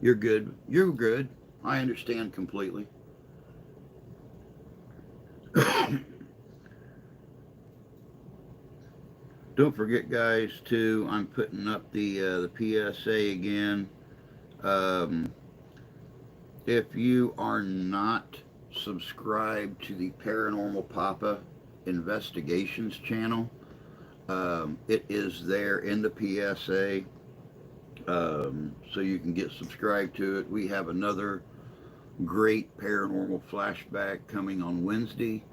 You're good. You're good. I understand completely. Don't forget, guys, too, I'm putting up the PSA again. Um, if you are not subscribed to the Paranormal Papa Investigations channel, it is there in the PSA, so you can get subscribed to it. We have another great paranormal flashback coming on Wednesday,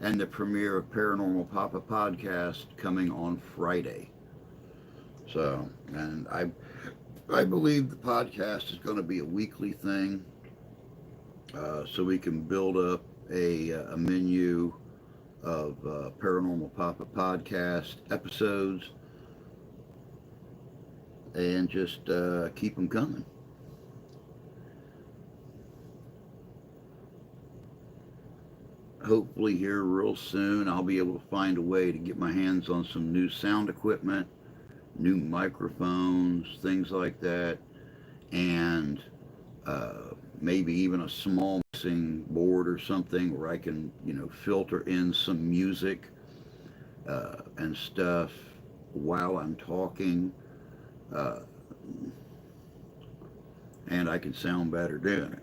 and the premiere of Paranormal Papa podcast coming on Friday. So, and I believe the podcast is going to be a weekly thing, so we can build up a menu of Paranormal Papa podcast episodes and just keep them coming. Hopefully here real soon I'll be able to find a way to get my hands on some new sound equipment, new microphones, things like that, and maybe even a small mixing board or something where I can, filter in some music and stuff while I'm talking, uh, and I can sound better doing it.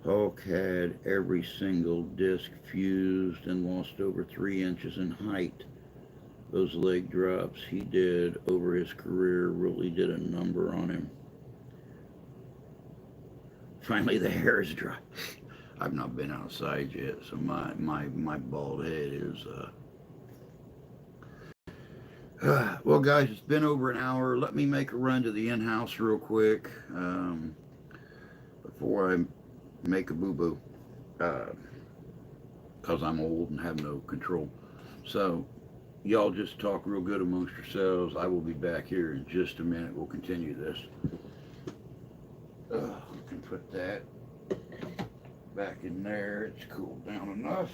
Hulk had every single disc fused and lost over 3 inches in height. Those leg drops he did over his career really did a number on him. Finally, the hair is dry. I've not been outside yet, so my bald head is. Well, guys, it's been over an hour. Let me make a run to the in-house real quick before I make a boo-boo, because I'm old and have no control. So, y'all just talk real good amongst yourselves. I will be back here in just a minute. We'll continue this. You can put that back in there. It's cooled down enough.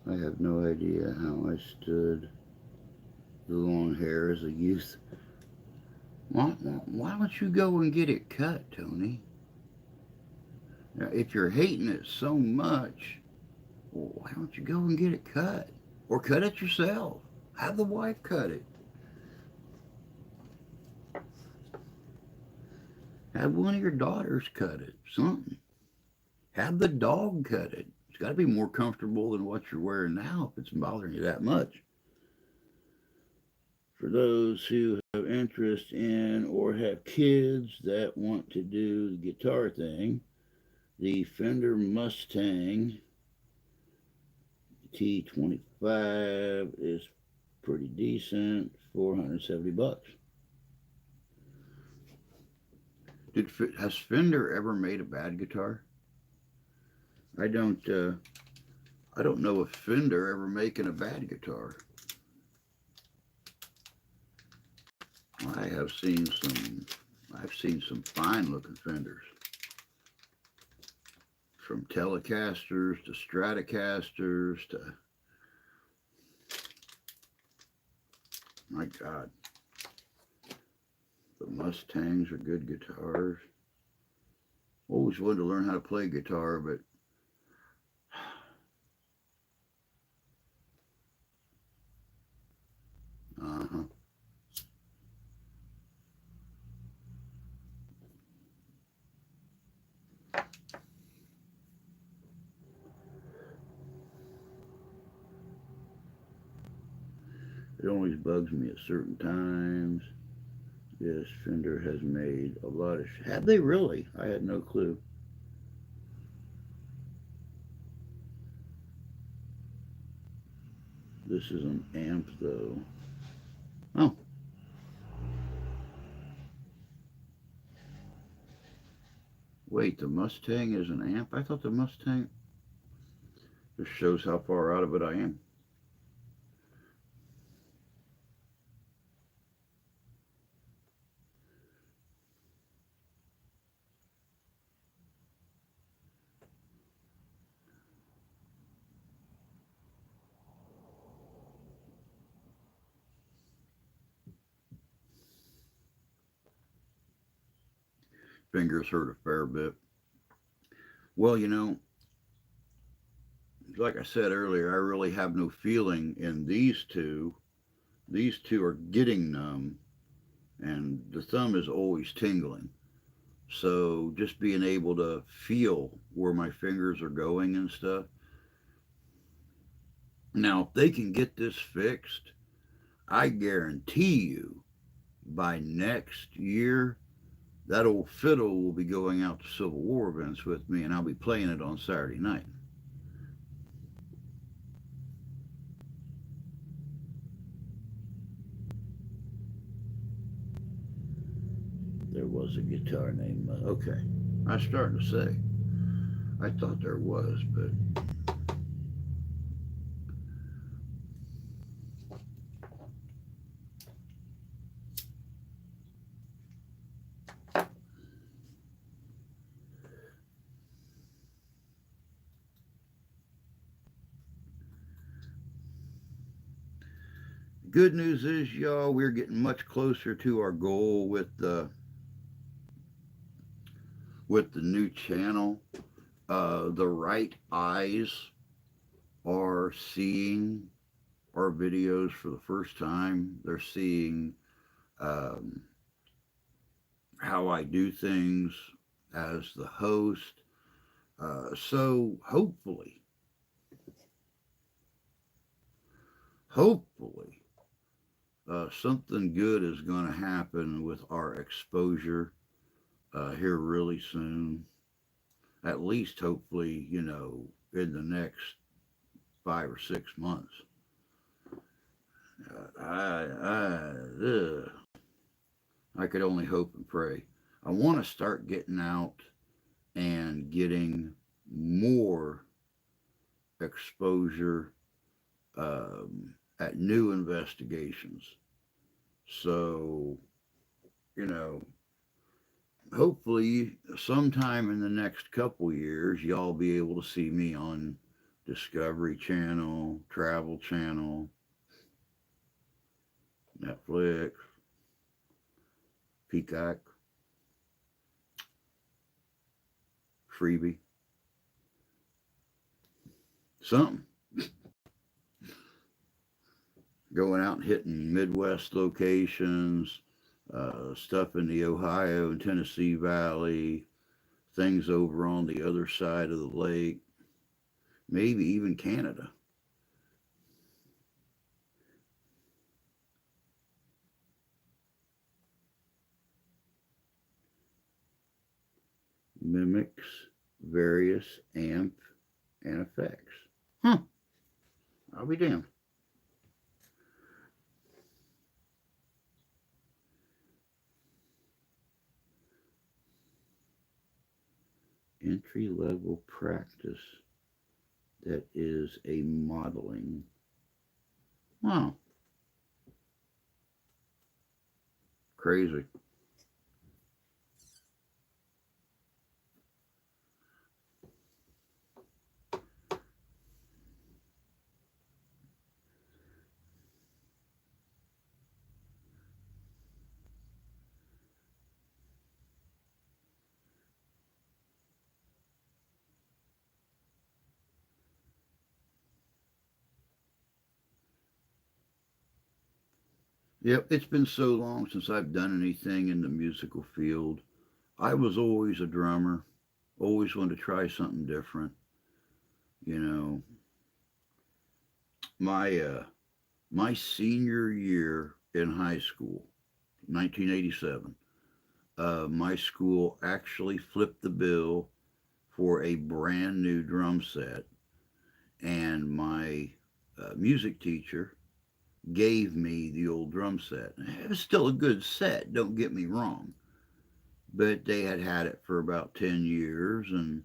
I have no idea how I stood the long hair as a youth. Why don't you go and get it cut, Tony? Now, if you're hating it so much, well, why don't you go and get it cut? Or cut it yourself. Have the wife cut it. Have one of your daughters cut it. Something. Have the dog cut it. It's got to be more comfortable than what you're wearing now if it's bothering you that much. For those who have interest in or have kids that want to do the guitar thing, the Fender Mustang T25 is pretty decent, $470. Has Fender ever made a bad guitar? I don't know if Fender ever making a bad guitar. I've seen some fine looking Fenders. From Telecasters to Stratocasters to, my God, the Mustangs are good guitars. Always wanted to learn how to play guitar, but It always bugs me at certain times. Yes, Fender has made a lot of. Have they really? I had no clue. This is an amp, though. Oh, wait, the Mustang is an amp? I thought the Mustang. This shows how far out of it I am. Fingers hurt a fair bit. Well, like I said earlier, I really have no feeling in these two. These two are getting numb, and the thumb is always tingling. So just being able to feel where my fingers are going and stuff. Now, if they can get this fixed, I guarantee you by next year, that old fiddle will be going out to Civil War events with me, and I'll be playing it on Saturday night. There was a guitar named. Okay, I was starting to say. I thought there was, but good news is, y'all, we're getting much closer to our goal with the new channel. The right eyes are seeing our videos for the first time. They're seeing um, how I do things as the host. So hopefully, something good is going to happen with our exposure here really soon. At least, hopefully, in the next 5 or 6 months. I could only hope and pray. I want to start getting out and getting more exposure at new investigations. So, you know, hopefully, sometime in the next couple years, y'all be able to see me on Discovery Channel, Travel Channel, Netflix, Peacock, Freebie, something. Going out and hitting Midwest locations, stuff in the Ohio and Tennessee Valley, things over on the other side of the lake, maybe even Canada. Mimics various amp and effects. Huh, I'll be damned. Entry level practice that is a modeling. Wow, crazy. Yep, it's been so long since I've done anything in the musical field. I was always a drummer, always wanted to try something different. You know, my My senior year in high school, 1987, my school actually flipped the bill for a brand new drum set, and my music teacher gave me the old drum set. It was still a good set, don't get me wrong, but they had had it for about 10 years, and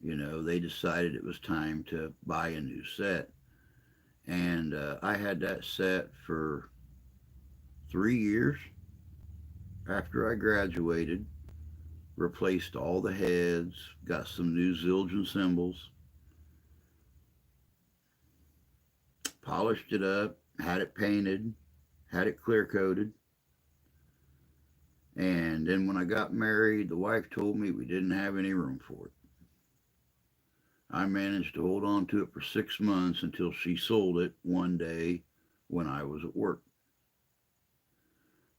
they decided it was time to buy a new set. And I had that set for 3 years after I graduated, replaced all the heads, got some new Zildjian cymbals, polished it up, had it painted, had it clear coated. And then when I got married, the wife told me we didn't have any room for it. I managed to hold on to it for 6 months until she sold it one day when I was at work.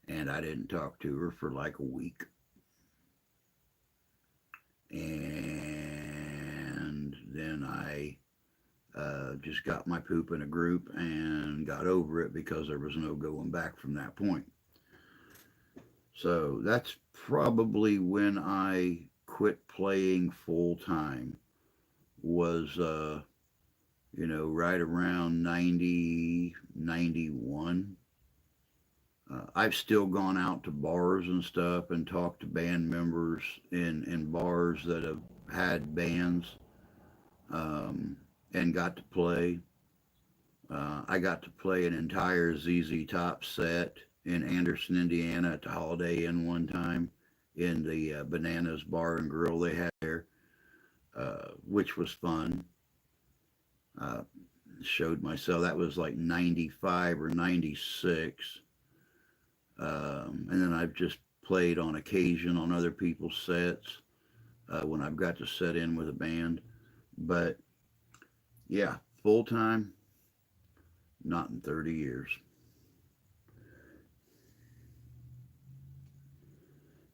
And I didn't talk to her for like a week. And then I just got my poop in a group and got over it because there was no going back from that point. So that's probably when I quit playing full time. Was right around 90, 91. I've still gone out to bars and stuff and talked to band members in bars that have had bands, um, and got to play. I got to play an entire ZZ Top set in Anderson, Indiana at the Holiday Inn one time in the Bananas Bar and Grill they had there, which was fun. Uh, Showed myself. That was like 95 or 96. And then I've just played on occasion on other people's sets when I've got to set in with a band. But yeah, full time, not in 30 years.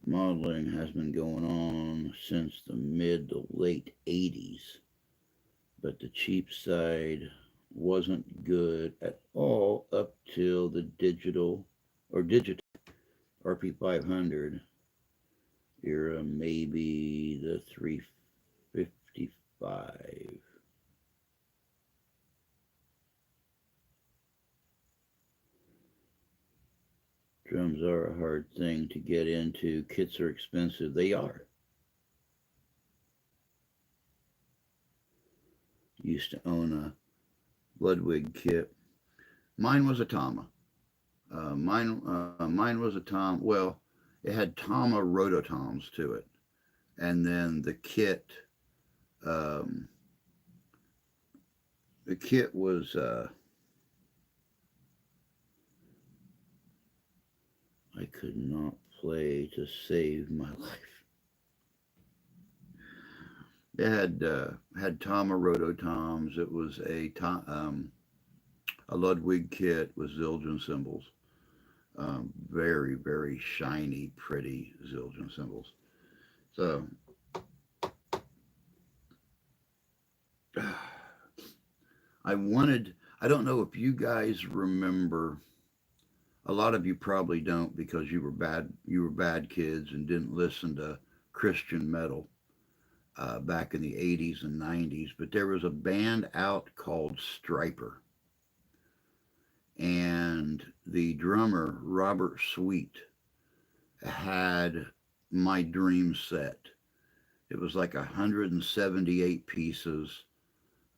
Modeling has been going on since the mid to late 80s, but the cheap side wasn't good at all up till the digital RP500 era, maybe the 355. Drums are a hard thing to get into. Kits are expensive. They are. Used to own a Ludwig kit. Mine was a Tama. Mine was a Tom. Well, it had Tama rototoms to it, and then um, the kit was. I could not play to save my life. It had Tama rototoms. It was a Ludwig kit with Zildjian cymbals. Very, very shiny, pretty Zildjian cymbals. So I don't know if you guys remember, a lot of you probably don't because you were bad kids and didn't listen to Christian metal back in the 80s and 90s, but there was a band out called Striper, and the drummer, Robert Sweet, had my dream set. It was like 178 pieces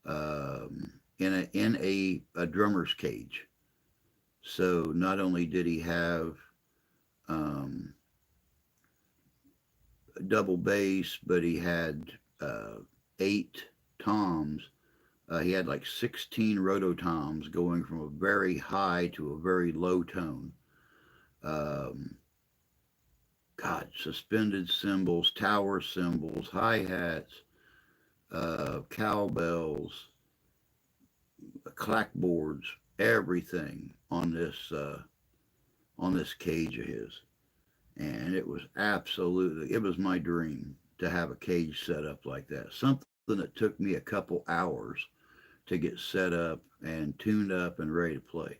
in a drummer's cage. So not only did he have um, a double bass, but he had eight toms. He had like 16 rototoms going from a very high to a very low tone. Um, God, suspended cymbals, tower cymbals, hi hats, cowbells, clackboards, everything on this cage of his. And it was my dream to have a cage set up like that. Something that took me a couple hours to get set up and tuned up and ready to play.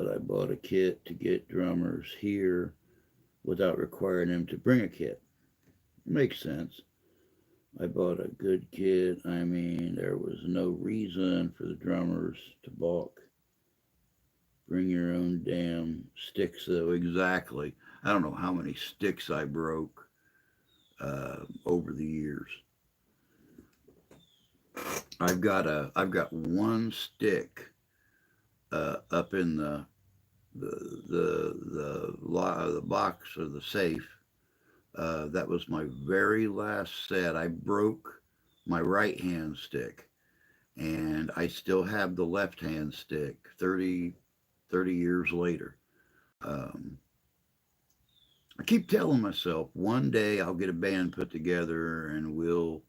but I bought a kit to get drummers here without requiring them to bring a kit. Makes sense. I bought a good kit. I mean, there was no reason for the drummers to balk. Bring your own damn sticks, though. Exactly. I don't know how many sticks I broke over the years. I've got one stick up in the box or the safe. That was my very last set. I broke my right hand stick, and I still have the left hand stick 30 years later. Um, I keep telling myself one day I'll get a band put together and we'll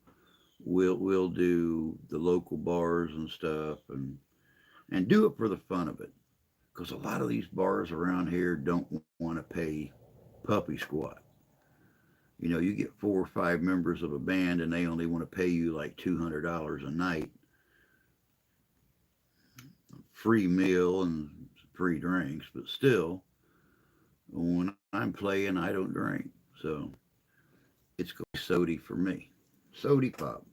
do the local bars and stuff and do it for the fun of it. Because a lot of these bars around here don't want to pay puppy squat. You get 4 or 5 members of a band and they only want to pay you like $200 a night, free meal and free drinks. But still, when I'm playing, I don't drink. So it's going to be sody for me. Sody pop.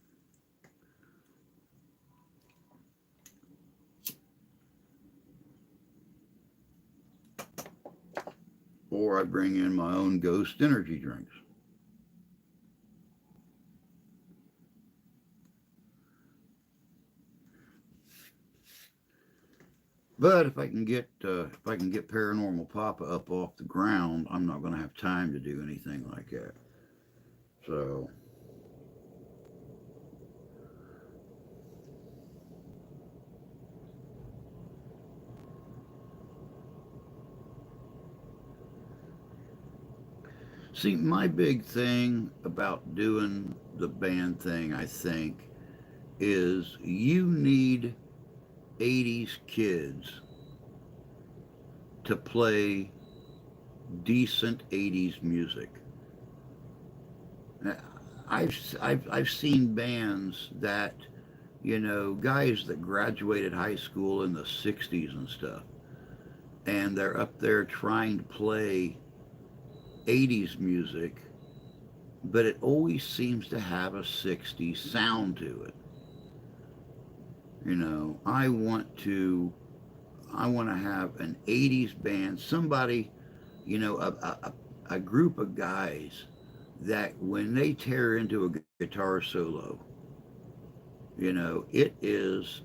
Or I bring in my own Ghost energy drinks. But if I can get paranormal Papa up off the ground, I'm not going to have time to do anything like that. So see, my big thing about doing the band thing, I think, is you need 80s kids to play decent 80s music. I've seen bands that, guys that graduated high school in the 60s and stuff, and they're up there trying to play 80s music, but it always seems to have a 60s sound to it. I want to have an 80s band, somebody, a group of guys that when they tear into a guitar solo, it is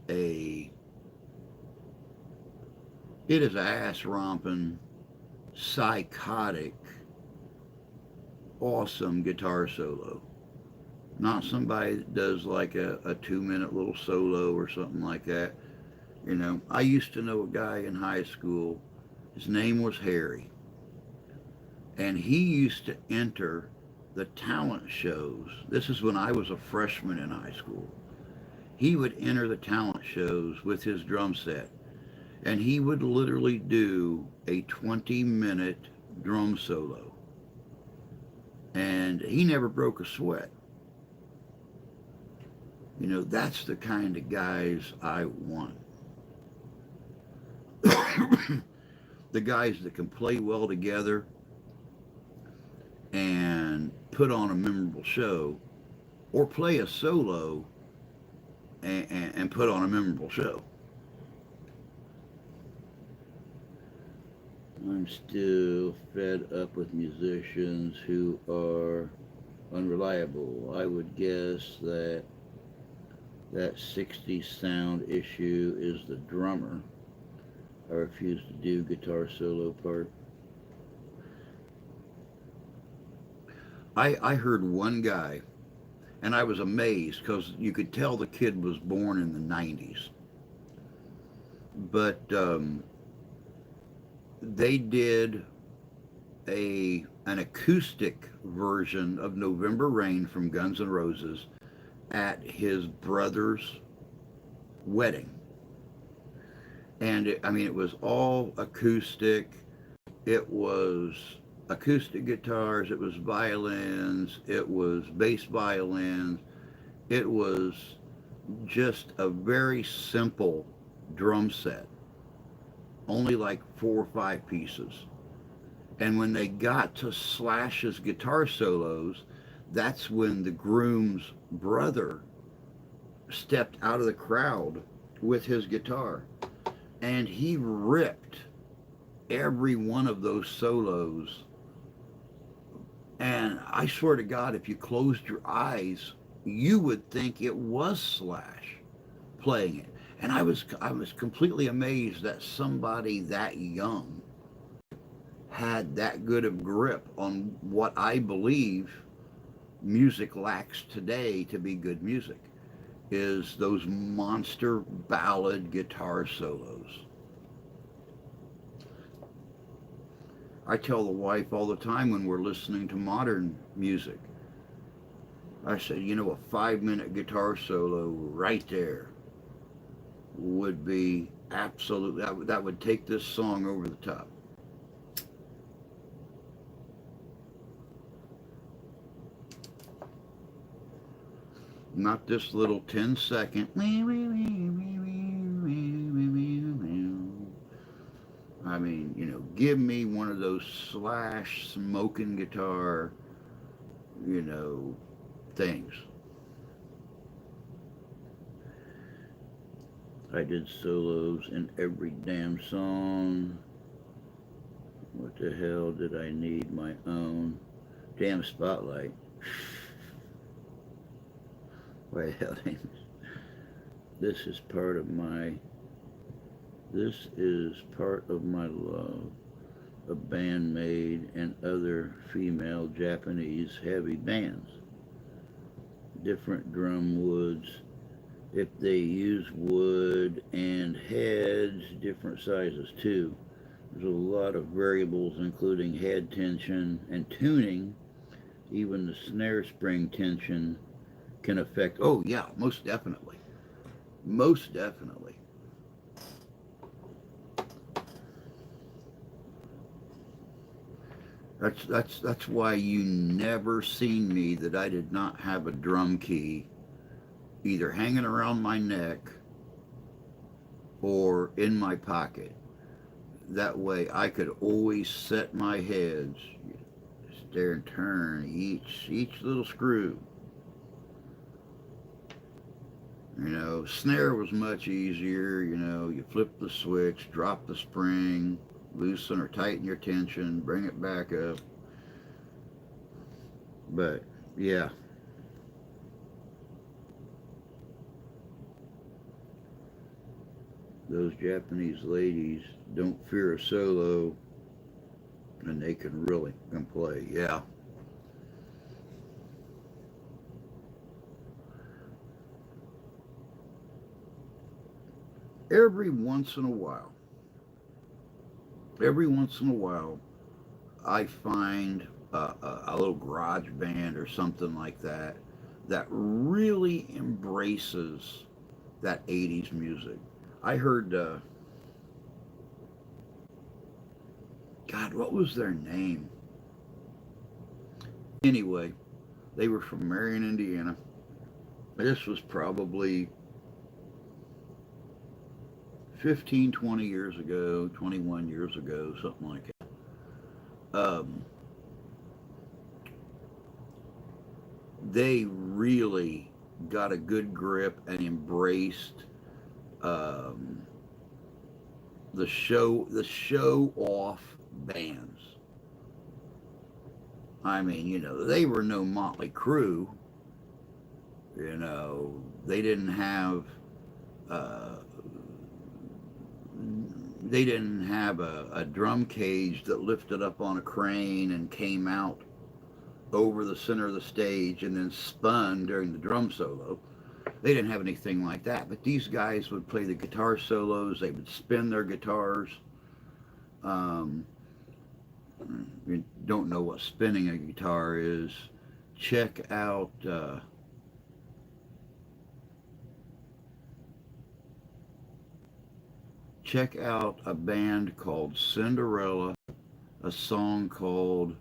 ass romping, psychotic, awesome guitar solo. Not somebody that does like a 2 minute little solo or something like that. I used to know a guy in high school. His name was Harry, and he used to enter the talent shows. This is when I was a freshman in high school. He would enter the talent shows with his drum set, and he would literally do a 20-minute drum solo, and he never broke a sweat. That's the kind of guys I want. The guys that can play well together and put on a memorable show, or play a solo and put on a memorable show. I'm still fed up with musicians who are unreliable. I would guess that 60 sound issue is the drummer. I refuse to do guitar solo part. I heard one guy, and I was amazed because you could tell the kid was born in the 90s. But they did an acoustic version of November Rain from Guns N' Roses at his brother's wedding. And it was all acoustic. It was acoustic guitars, it was violins, it was bass violins, it was just a very simple drum set only like 4 or 5 pieces. And when they got to Slash's guitar solos, that's when the groom's brother stepped out of the crowd with his guitar, and he ripped every one of those solos. And I swear to God, if you closed your eyes, you would think it was Slash playing it. And I was completely amazed that somebody that young had that good of grip on what I believe music lacks today to be good music, is those monster ballad guitar solos. I tell the wife all the time when we're listening to modern music, I say, you know, a 5 minute guitar solo right there would be absolutely, that would take this song over the top. Not this little 10 second. I mean, you know, give me one of those Slash smoking guitar, you know, things. I did solos in every damn song. What the hell did I need my own damn spotlight? Well, this is part of my this is part of my love of bandmade and other female Japanese heavy bands. Different drum woods, if they use wood, and heads, different sizes too. There's a lot of variables including head tension and tuning. Even the snare spring tension can affect. Oh yeah, most definitely. Most definitely. That's why you never seen me that I did not have a drum key either hanging around my neck or in my pocket. That way I could always set my heads, stare and turn each little screw. You know, snare was much easier. You know, you flip the switch, drop the spring, loosen or tighten your tension, bring it back up. But yeah, those Japanese ladies don't fear a solo, and they can play. Yeah. Every once in a while, every once in a while, I find a little garage band or something like that that really embraces that 80s music. I heard, God, what was their name? Anyway, they were from Marion, Indiana. This was probably 15, 20 years ago, 21 years ago, something like that. They really got a good grip and embraced um, the show off bands. I mean, you know, they were no Motley Crue. You know, they didn't have uh, a drum cage that lifted up on a crane and came out over the center of the stage and then spun during the drum solo. They didn't have anything like that. But these guys would play the guitar solos. They would spin their guitars. Um, you don't know what spinning a guitar is, check out a band called Cinderella, a song called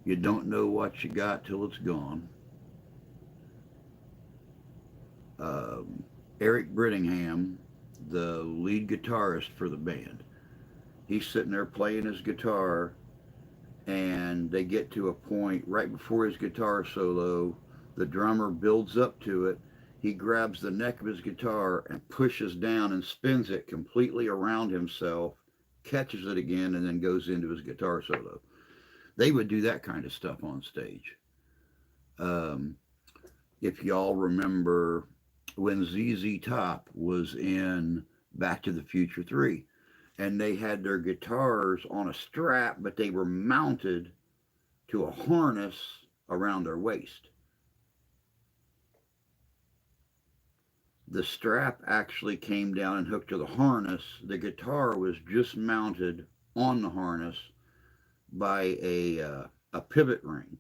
"You Don't Know What You Got Till It's Gone." Eric Brittingham, the lead guitarist for the band, He's sitting there playing his guitar, and they get to a point right before his guitar solo. The drummer builds up to it. He grabs the neck of his guitar and pushes down and spins it completely around himself, catches it again, and then goes into his guitar solo. They would do that kind of stuff on stage. Um, if y'all remember when ZZ Top was in Back to the Future 3, and they had their guitars on a strap, but they were mounted to a harness around their waist. The strap actually came down and hooked to the harness. The guitar was just mounted on the harness by a pivot ring.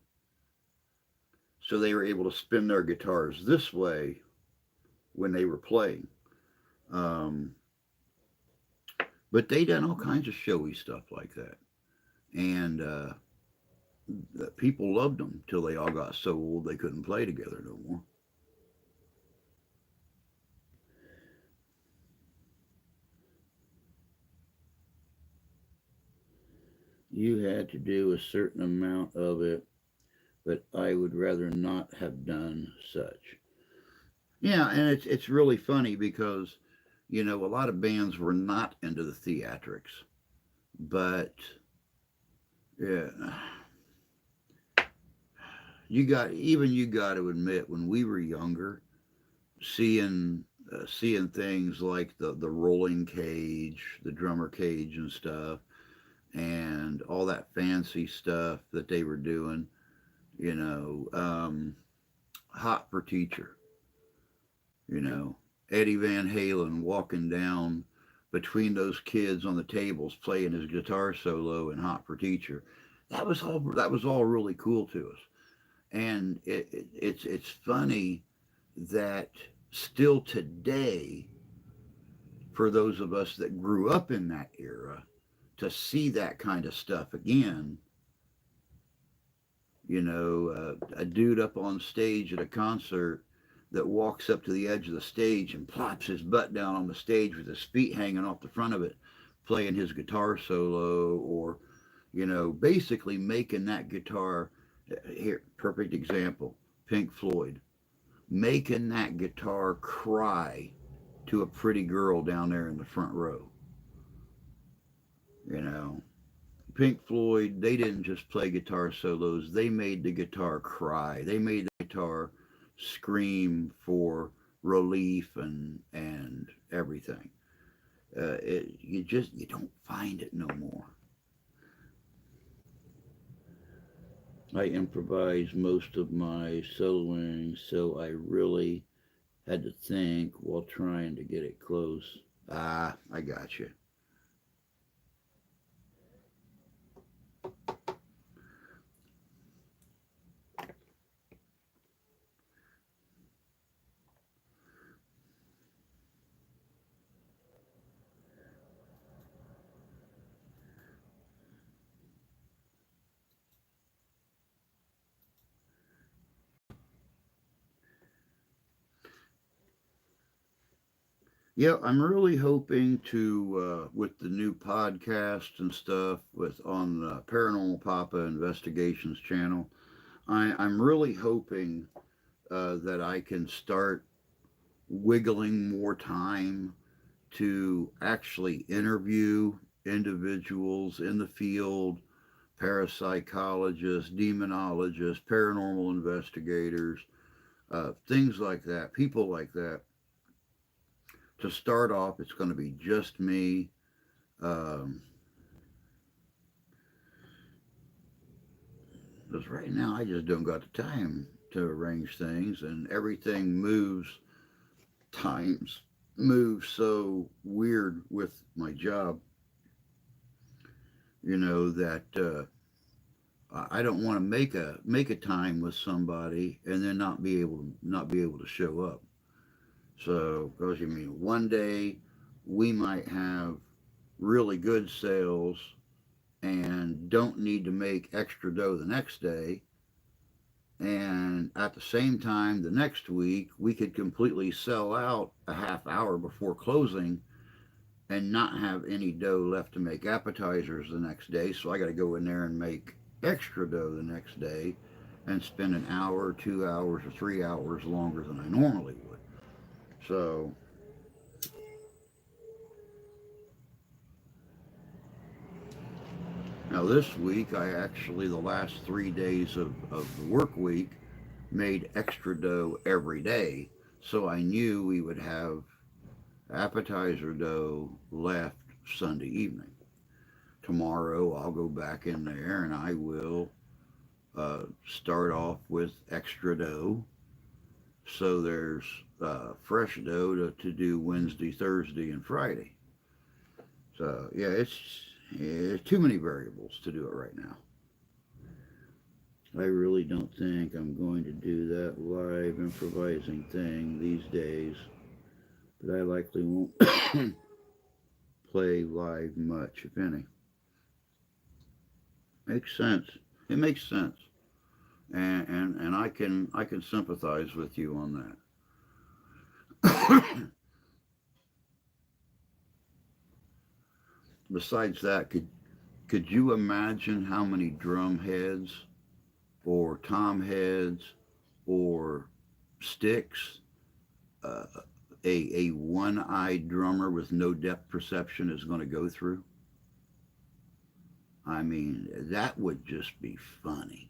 So they were able to spin their guitars this way when they were playing. Um, but they done all kinds of showy stuff like that. And people loved them till they all got so old they couldn't play together no more. You had to do a certain amount of it, but I would rather not have done such. Yeah, and it's really funny because a lot of bands were not into the theatrics, but yeah, you got to admit when we were younger, seeing things like the rolling cage, the drummer cage and stuff, and all that fancy stuff that they were doing, you know, um, hot for teacher, you know, Eddie Van Halen walking down between those kids on the tables playing his guitar solo in Hot for Teacher. That was all really cool to us. And it's funny that still today, for those of us that grew up in that era, to see that kind of stuff again, a dude up on stage at a concert that walks up to the edge of the stage and plops his butt down on the stage with his feet hanging off the front of it, playing his guitar solo, or, basically making that guitar. Here, perfect example, Pink Floyd, making that guitar cry to a pretty girl down there in the front row. You know, Pink Floyd, they didn't just play guitar solos, they made the guitar cry. They made the guitar scream for relief and everything. You don't find it no more. I improvise most of my soloing, so I really had to think while trying to get it close. Ah, I got you. Yeah, I'm really hoping to, with the new podcast and stuff with on Paranormal Papa Investigations channel. I'm really hoping that I can start wiggling more time to actually interview individuals in the field, parapsychologists, demonologists, paranormal investigators, things like that, people like that. To start off, it's going to be just me. Um, because right now I just don't got the time to arrange things, and everything times move so weird with my job, that I don't want to make a time with somebody and then not be able to show up. So, because you mean one day we might have really good sales and don't need to make extra dough the next day, and at the same time the next week we could completely sell out a half hour before closing, and not have any dough left to make appetizers the next day. So I got to go in there and make extra dough the next day and spend an hour, 2 hours, or 3 hours longer than I normally would. So now this week, I actually, the last 3 days of the work week, made extra dough every day. So I knew we would have appetizer dough left Sunday evening. Tomorrow I'll go back in there and I will start off with extra dough. So there's fresh dough to do Wednesday, Thursday, and Friday. So yeah, it's too many variables to do it right now. I really don't think I'm going to do that live improvising thing these days, but I likely won't play live much, if any. Makes sense. It makes sense, and I can sympathize with you on that. Besides that, could you imagine how many drum heads or tom heads or sticks uh, a one-eyed drummer with no depth perception is going to go through? I mean, that would just be funny.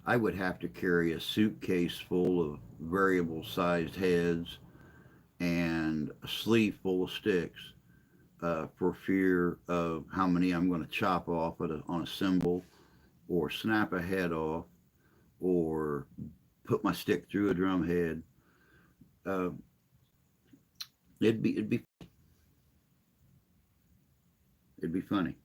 I would have to carry a suitcase full of variable sized heads and a sleeve full of sticks for fear of how many I'm going to chop off on a cymbal or snap a head off or put my stick through a drum head. Uh, it'd be funny.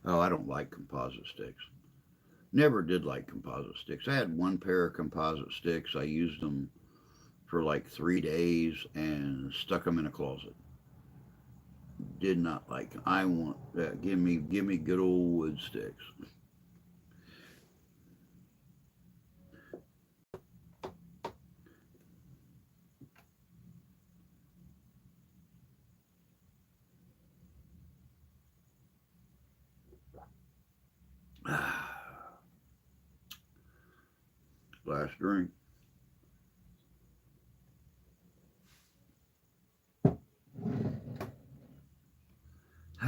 Oh, I don't like composite sticks. Never did like composite sticks. I had one pair of composite sticks. I used them for like 3 days and stuck them in a closet. Did not like them. I want give me good old wood sticks. Last drink. I've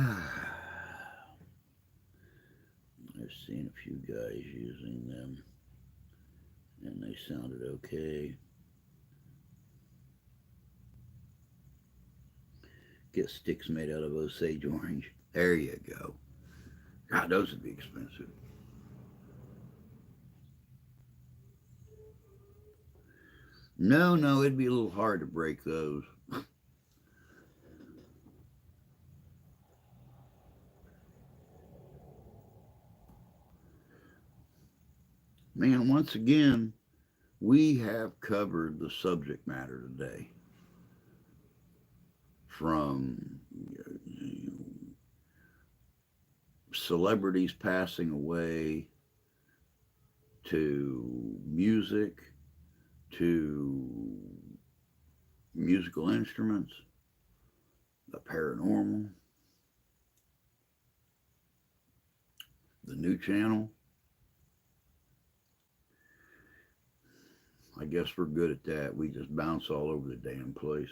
seen a few guys using them, and they sounded okay. Get sticks made out of Osage orange. There you go. God, those would be expensive. No, no, it'd be a little hard to break those. Man, once again, we have covered the subject matter today from celebrities passing away to music to musical instruments, the paranormal, the new channel. I guess we're good at that. We just bounce all over the damn place.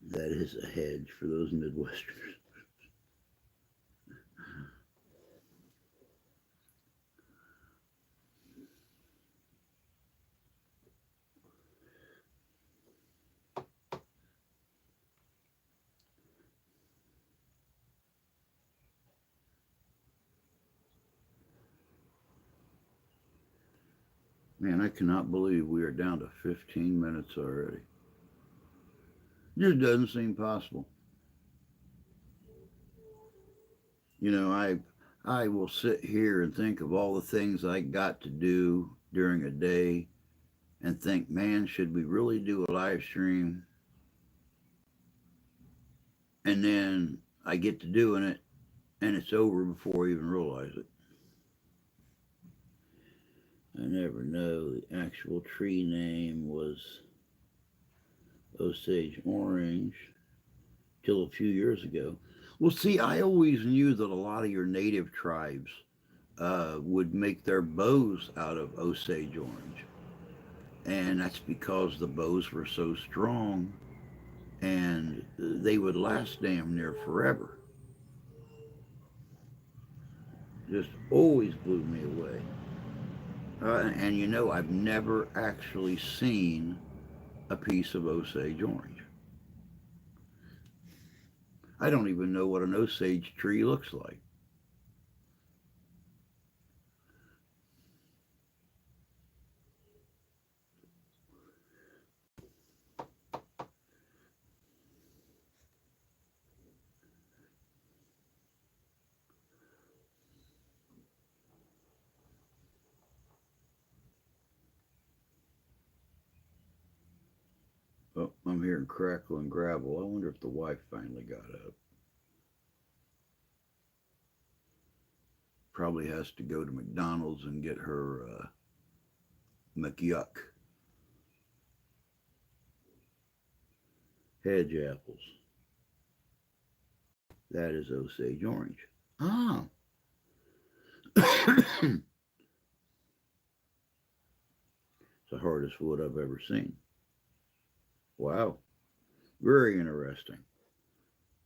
That is a hedge for those Midwesterners. Man, I cannot believe we are down to 15 minutes already. It just doesn't seem possible. I will sit here and think of all the things I got to do during a day and think, man, should we really do a live stream? and then I get to doing it, and it's over before I even realize it. I never know. The actual tree name was Osage Orange till a few years ago. Well, see, I always knew that a lot of your native tribes would make their bows out of Osage Orange. And that's because the bows were so strong and they would last damn near forever. Just always blew me away. And you know, I've never actually seen a piece of Osage Orange. I don't even know what an Osage tree looks like. Oh, I'm hearing crackle and gravel. I wonder if the wife finally got up. Probably has to go to McDonald's and get her McYuck hedge apples. That is Osage Orange. Ah, it's the hardest wood I've ever seen. Wow, very interesting.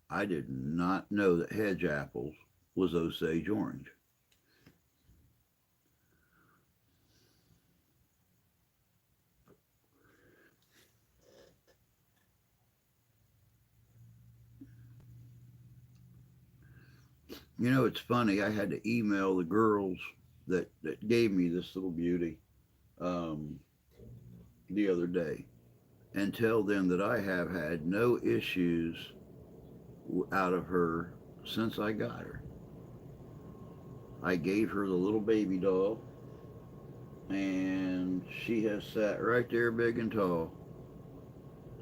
I did not know that hedge apples was Osage Orange. You know, it's funny. I had to email the girls that gave me this little beauty um, the other day and tell them that I have had no issues out of her since I got her. I gave her the little baby doll, and she has sat right there big and tall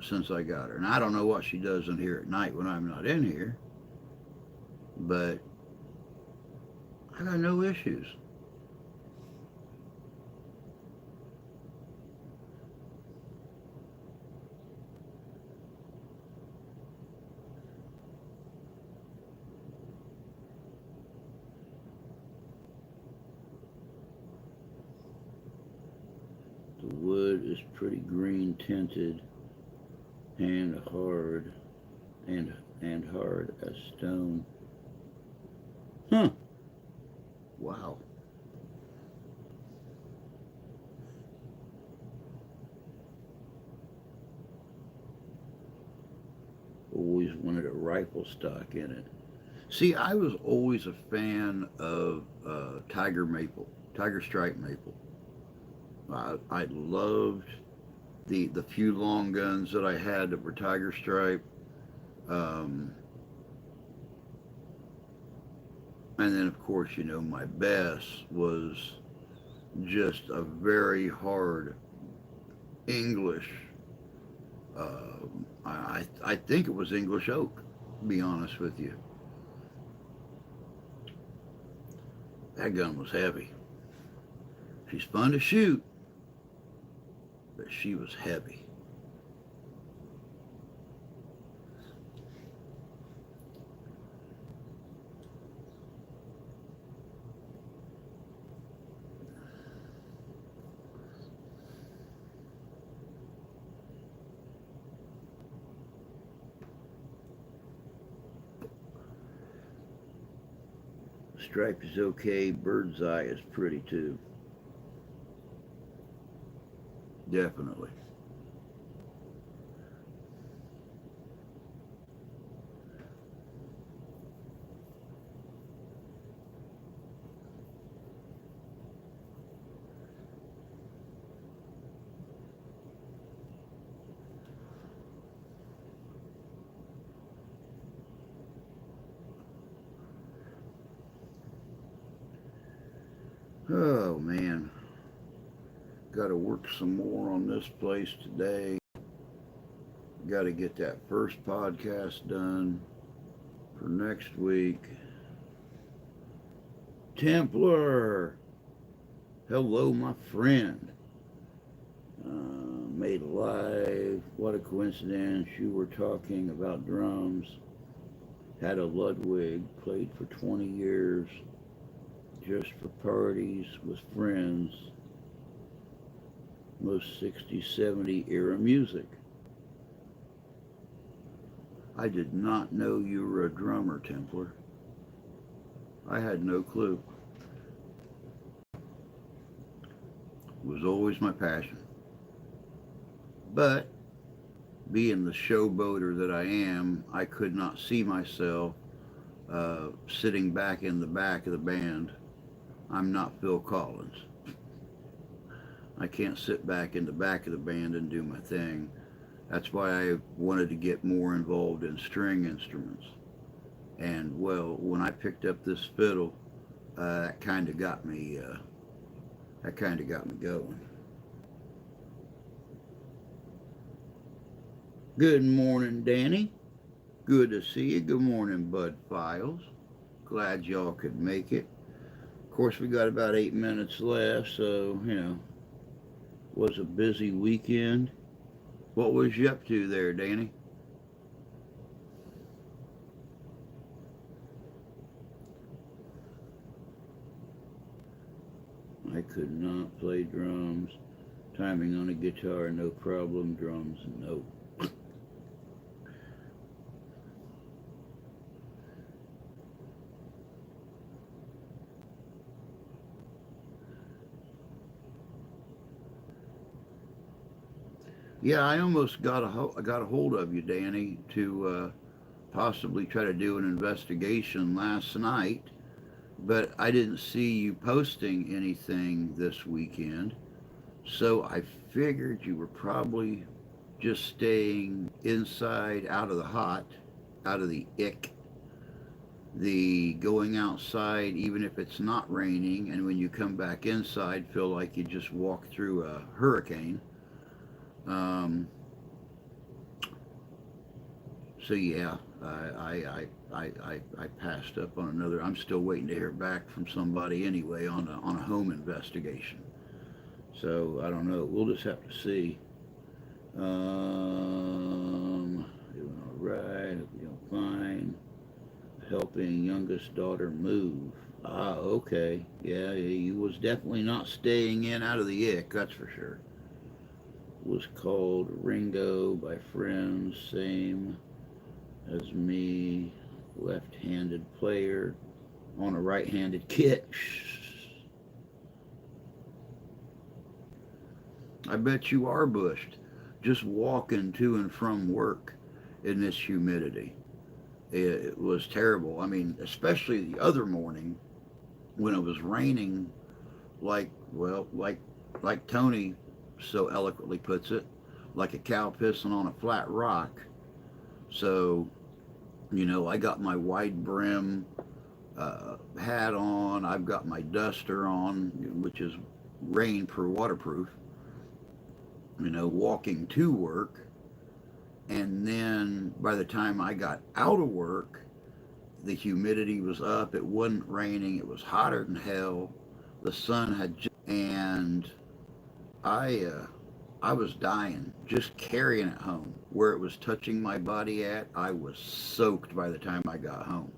since I got her. And I don't know what she does in here at night when I'm not in here, but I got no issues. The wood is pretty green tinted and hard and hard as stone. Huh. Wow. Always wanted a rifle stock in it. See, I was always a fan of tiger maple, tiger stripe maple. I loved the few long guns that I had that were tiger stripe. Um, and then, of course, you know, my best was just a very hard English. I think it was English oak, to be honest with you. That gun was heavy. She's fun to shoot, but she was heavy. Stripe is okay. Bird's eye is pretty too. Definitely. Oh man, got to work some more on this place today. Got to get that first podcast done. for next week. Templar, hello, my friend. Made alive. What a coincidence. You were talking about drums. Had a Ludwig, played for 20 years, just for parties with friends. Most 60s, 70s era music. I did not know you were a drummer, Templar. I had no clue. It was always my passion. But being the showboater that I am, I could not see myself sitting back in the back of the band. I'm not Phil Collins. I can't sit back in the back of the band and do my thing. That's why I wanted to get more involved in string instruments. And well, when I picked up this fiddle, that kind of got me. That kind of got me going. Good morning, Danny. Good to see you. Good morning, Bud Files. Glad y'all could make it. Of course, we got about 8 minutes left, so, was a busy weekend. What was you up to there, Danny? I could not play drums. Timing on a guitar, no problem. Drums, no. Yeah, I almost got a hold of you, Danny, to possibly try to do an investigation last night, but I didn't see you posting anything this weekend, so I figured you were probably just staying inside, out of the hot, out of the ick, the going outside even if it's not raining, and when you come back inside, feel like you just walked through a hurricane. Um, so yeah, I passed up on another. I'm still waiting to hear back from somebody anyway on a home investigation. So I don't know. We'll just have to see. Doing all right. Doing fine. Helping youngest daughter move. Ah, okay. Yeah, he was definitely not staying in out of the ick. That's for sure. Was called Ringo by friends, same as me, left-handed player on a right-handed kit. I bet you are bushed, just walking to and from work in this humidity. It was terrible. I mean, especially the other morning when it was raining, like Tony so eloquently puts it, like a cow pissing on a flat rock. So, I got my wide brim hat on. I've got my duster on, which is waterproof, walking to work. And then by the time I got out of work, the humidity was up. It wasn't raining. It was hotter than hell. The sun had just, and I, uh, I was dying just carrying it home. Where it was touching my body at, I was soaked by the time I got home.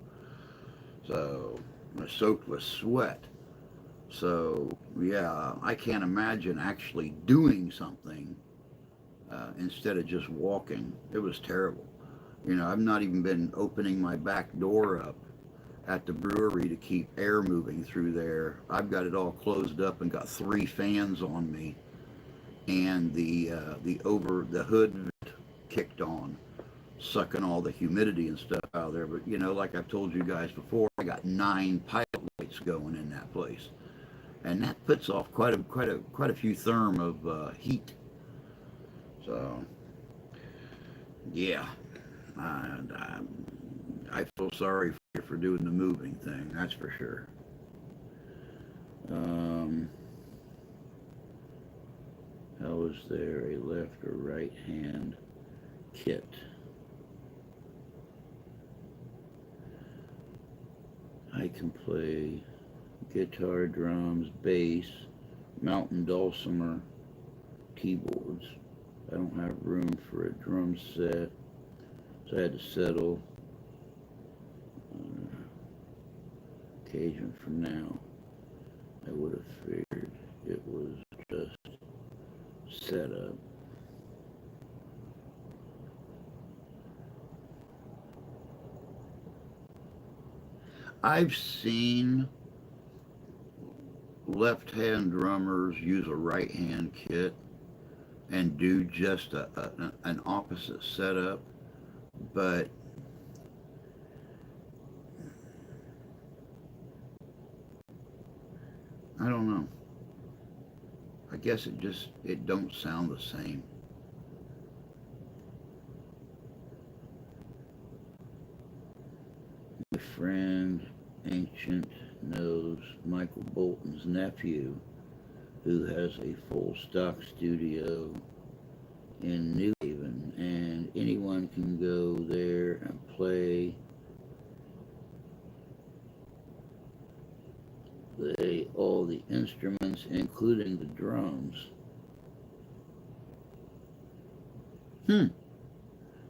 So, I was soaked with sweat. So, yeah, I can't imagine actually doing something instead of just walking. It was terrible. I've not even been opening my back door up at the brewery to keep air moving through there. I've got it all closed up and got 3 fans on me, and the over the hood kicked on, sucking all the humidity and stuff out of there. But like I've told you guys before, I got 9 pilot lights going in that place, and that puts off quite a few therm of heat. So yeah, and I feel sorry for you for doing the moving thing. That's for sure. Um, how is there a left or right hand kit? can play guitar, drums, bass, mountain dulcimer, keyboards. I don't have room for a drum set, so I had to settle on an occasion for now. I would have figured it was just set up. I've seen left-hand drummers use a right-hand kit and do just an opposite setup, but I don't know. I guess it don't sound the same. My friend Ancient knows Michael Bolton's nephew, who has a full stock studio in New Haven, and anyone can go there and play all the instruments, including the drums. Hmm,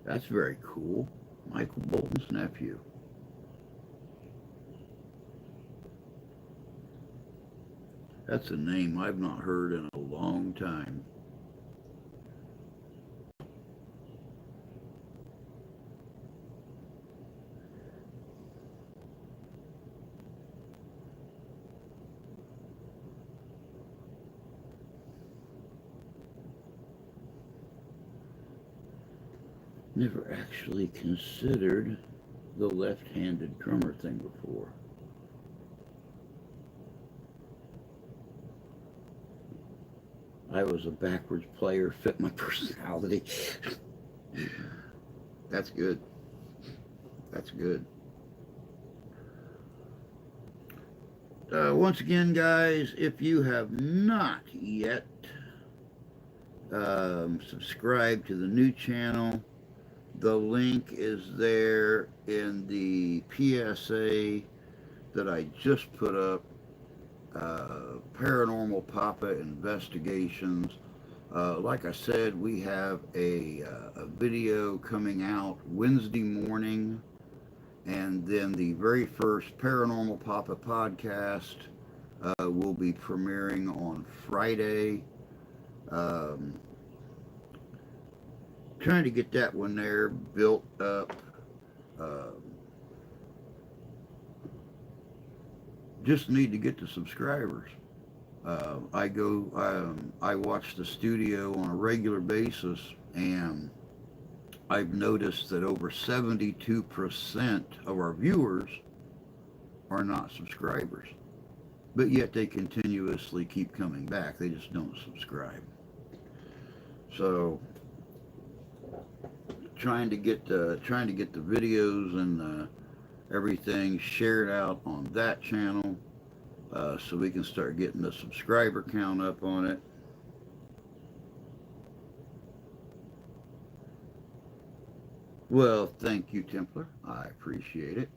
that's very cool. Michael Bolton's nephew. That's a name I've not heard in a long time. Never actually considered the left-handed drummer thing before. I was a backwards player, fit my personality. That's good. That's good. Once again, guys, if you have not yet subscribed to the new channel, the link is there in the PSA that I just put up. Paranormal Papa Investigations. Like I said, we have a video coming out Wednesday morning, and then the very first Paranormal Papa podcast will be premiering on Friday. Um, Trying to get that one there built up. Uh, just need to get the subscribers. I watch the studio on a regular basis, and I've noticed that over 72% of our viewers are not subscribers, but yet they continuously keep coming back. They just don't subscribe. So, trying to get the videos and everything shared out on that channel, so we can start getting the subscriber count up on it. Well, thank you, Templar. I appreciate it.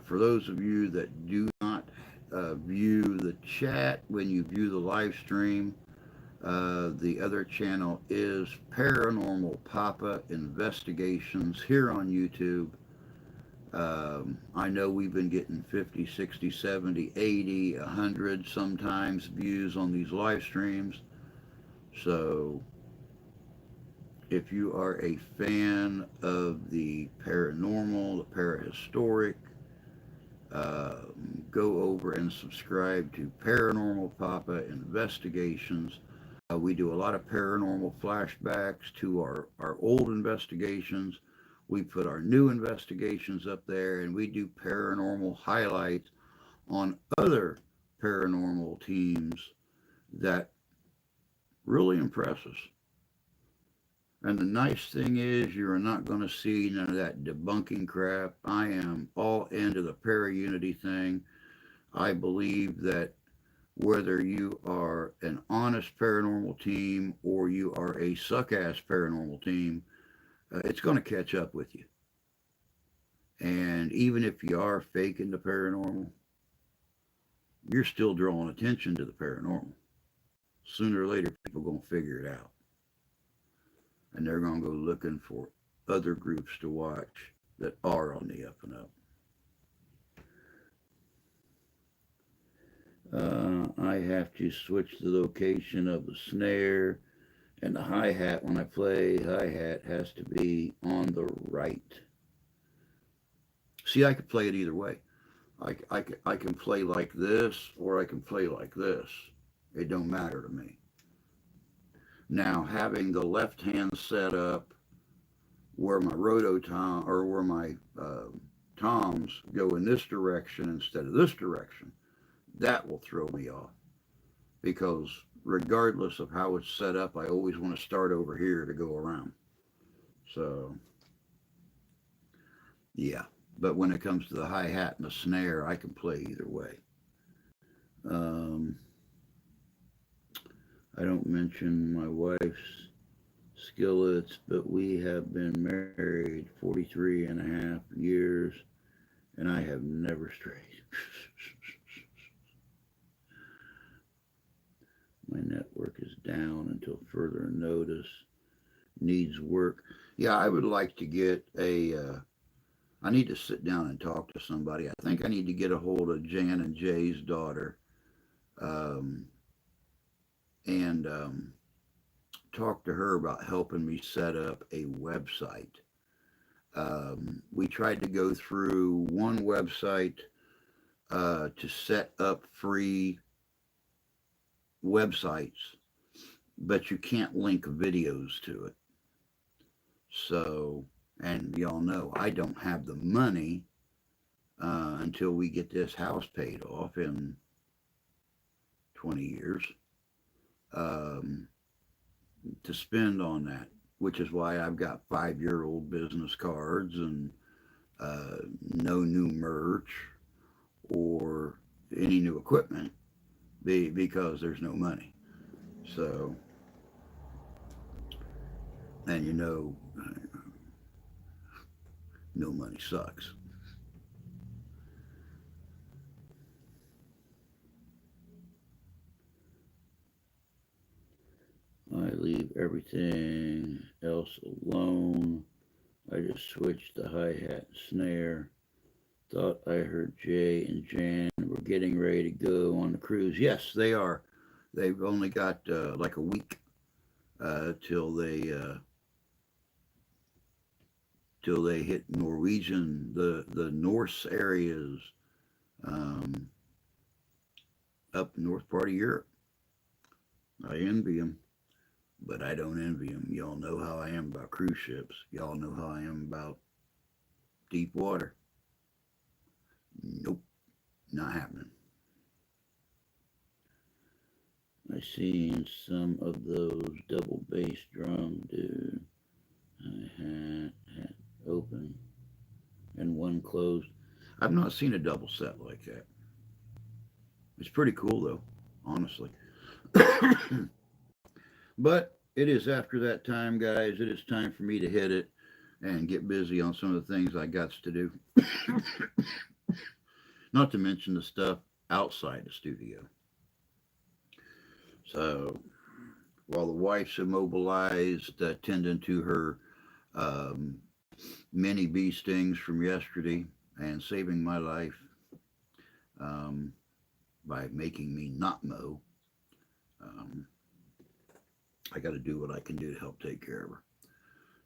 For those of you that do not view the chat when you view the live stream, the other channel is Paranormal Papa Investigations here on YouTube. I know we've been getting 50, 60, 70, 80, 100 sometimes views on these live streams. So if you are a fan of the paranormal, the parahistoric, go over and subscribe to Paranormal Papa Investigations. We do a lot of paranormal flashbacks to our old investigations. We put our new investigations up there, and we do paranormal highlights on other paranormal teams that really impress us. And the nice thing is, you're not going to see none of that debunking crap. I am all into the para-unity thing. I believe that whether you are an honest paranormal team or you are a suck-ass paranormal team, it's going to catch up with you. And even if you are faking the paranormal, you're still drawing attention to the paranormal. Sooner or later, people are going to figure it out. And they're going to go looking for other groups to watch that are on the up and up. I have to switch the location of the snare and the hi-hat. When I play, hi-hat has to be on the right. See, I could play it either way. I can play like this or I can play like this. It don't matter to me. Now, having the left hand set up where my roto tom or where my toms go in this direction instead of this direction, that will throw me off because regardless of how it's set up, I always want to start over here to go around. So, yeah. But when it comes to the hi hat and the snare, I can play either way. Um, I don't mention my wife's skillets, but we have been married 43 and a half years and I have never strayed. My network is down until further notice. Needs work. Yeah, I would like to get a. I need to sit down and talk to somebody. I think I need to get a hold of Jan and Jay's daughter, um, and talk to her about helping me set up a website. We tried to go through one website to set up free websites, but you can't link videos to it. So, and y'all know I don't have the money until we get this house paid off in 20 years um, to spend on that, which is why I've got 5-year old business cards and no new merch or any new equipment because there's no money. So, and no money sucks. I leave everything else alone. I just switched the hi hat and snare. Thought I heard Jay and Jan were getting ready to go on the cruise. Yes, they are. They've only got like a week till they hit Norwegian, the Norse areas um, up north part of Europe. I envy them, but I don't envy them. Y'all know how I am about cruise ships. Y'all know how I am about deep water. Nope, not happening. I seen some of those double bass drum do. I had open and one closed. I've not seen a double set like that. It's pretty cool though, honestly. But it is after that time, guys. It is time for me to hit it and get busy on some of the things I got to do. Not to mention the stuff outside the studio. So while the wife's immobilized, tending to her um, many bee stings from yesterday and saving my life um, by making me not mow, um, I got to do what I can do to help take care of her.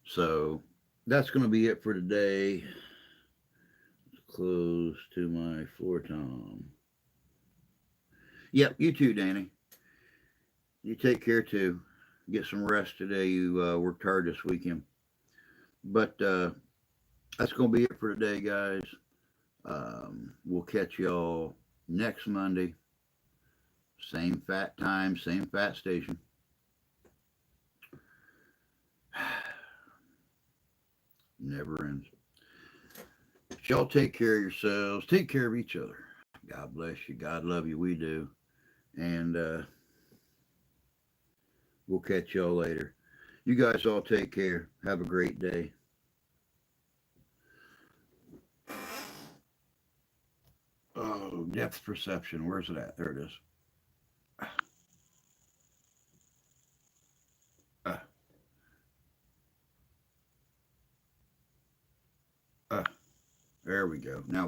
So that's going to be it for today. Close to my floor tom. Yep, you too, Danny. You take care too. Get some rest today. You worked hard this weekend. But that's going to be it for today, guys. We'll catch y'all next Monday. Same fat time, same fat station. Never ends. Y'all take care of yourselves. Take care of each other. God bless you. God love you. We do. And we'll catch y'all later. You guys all take care. Have a great day. Depth perception. Where's it at? There it is. Uh, uh, there we go. Now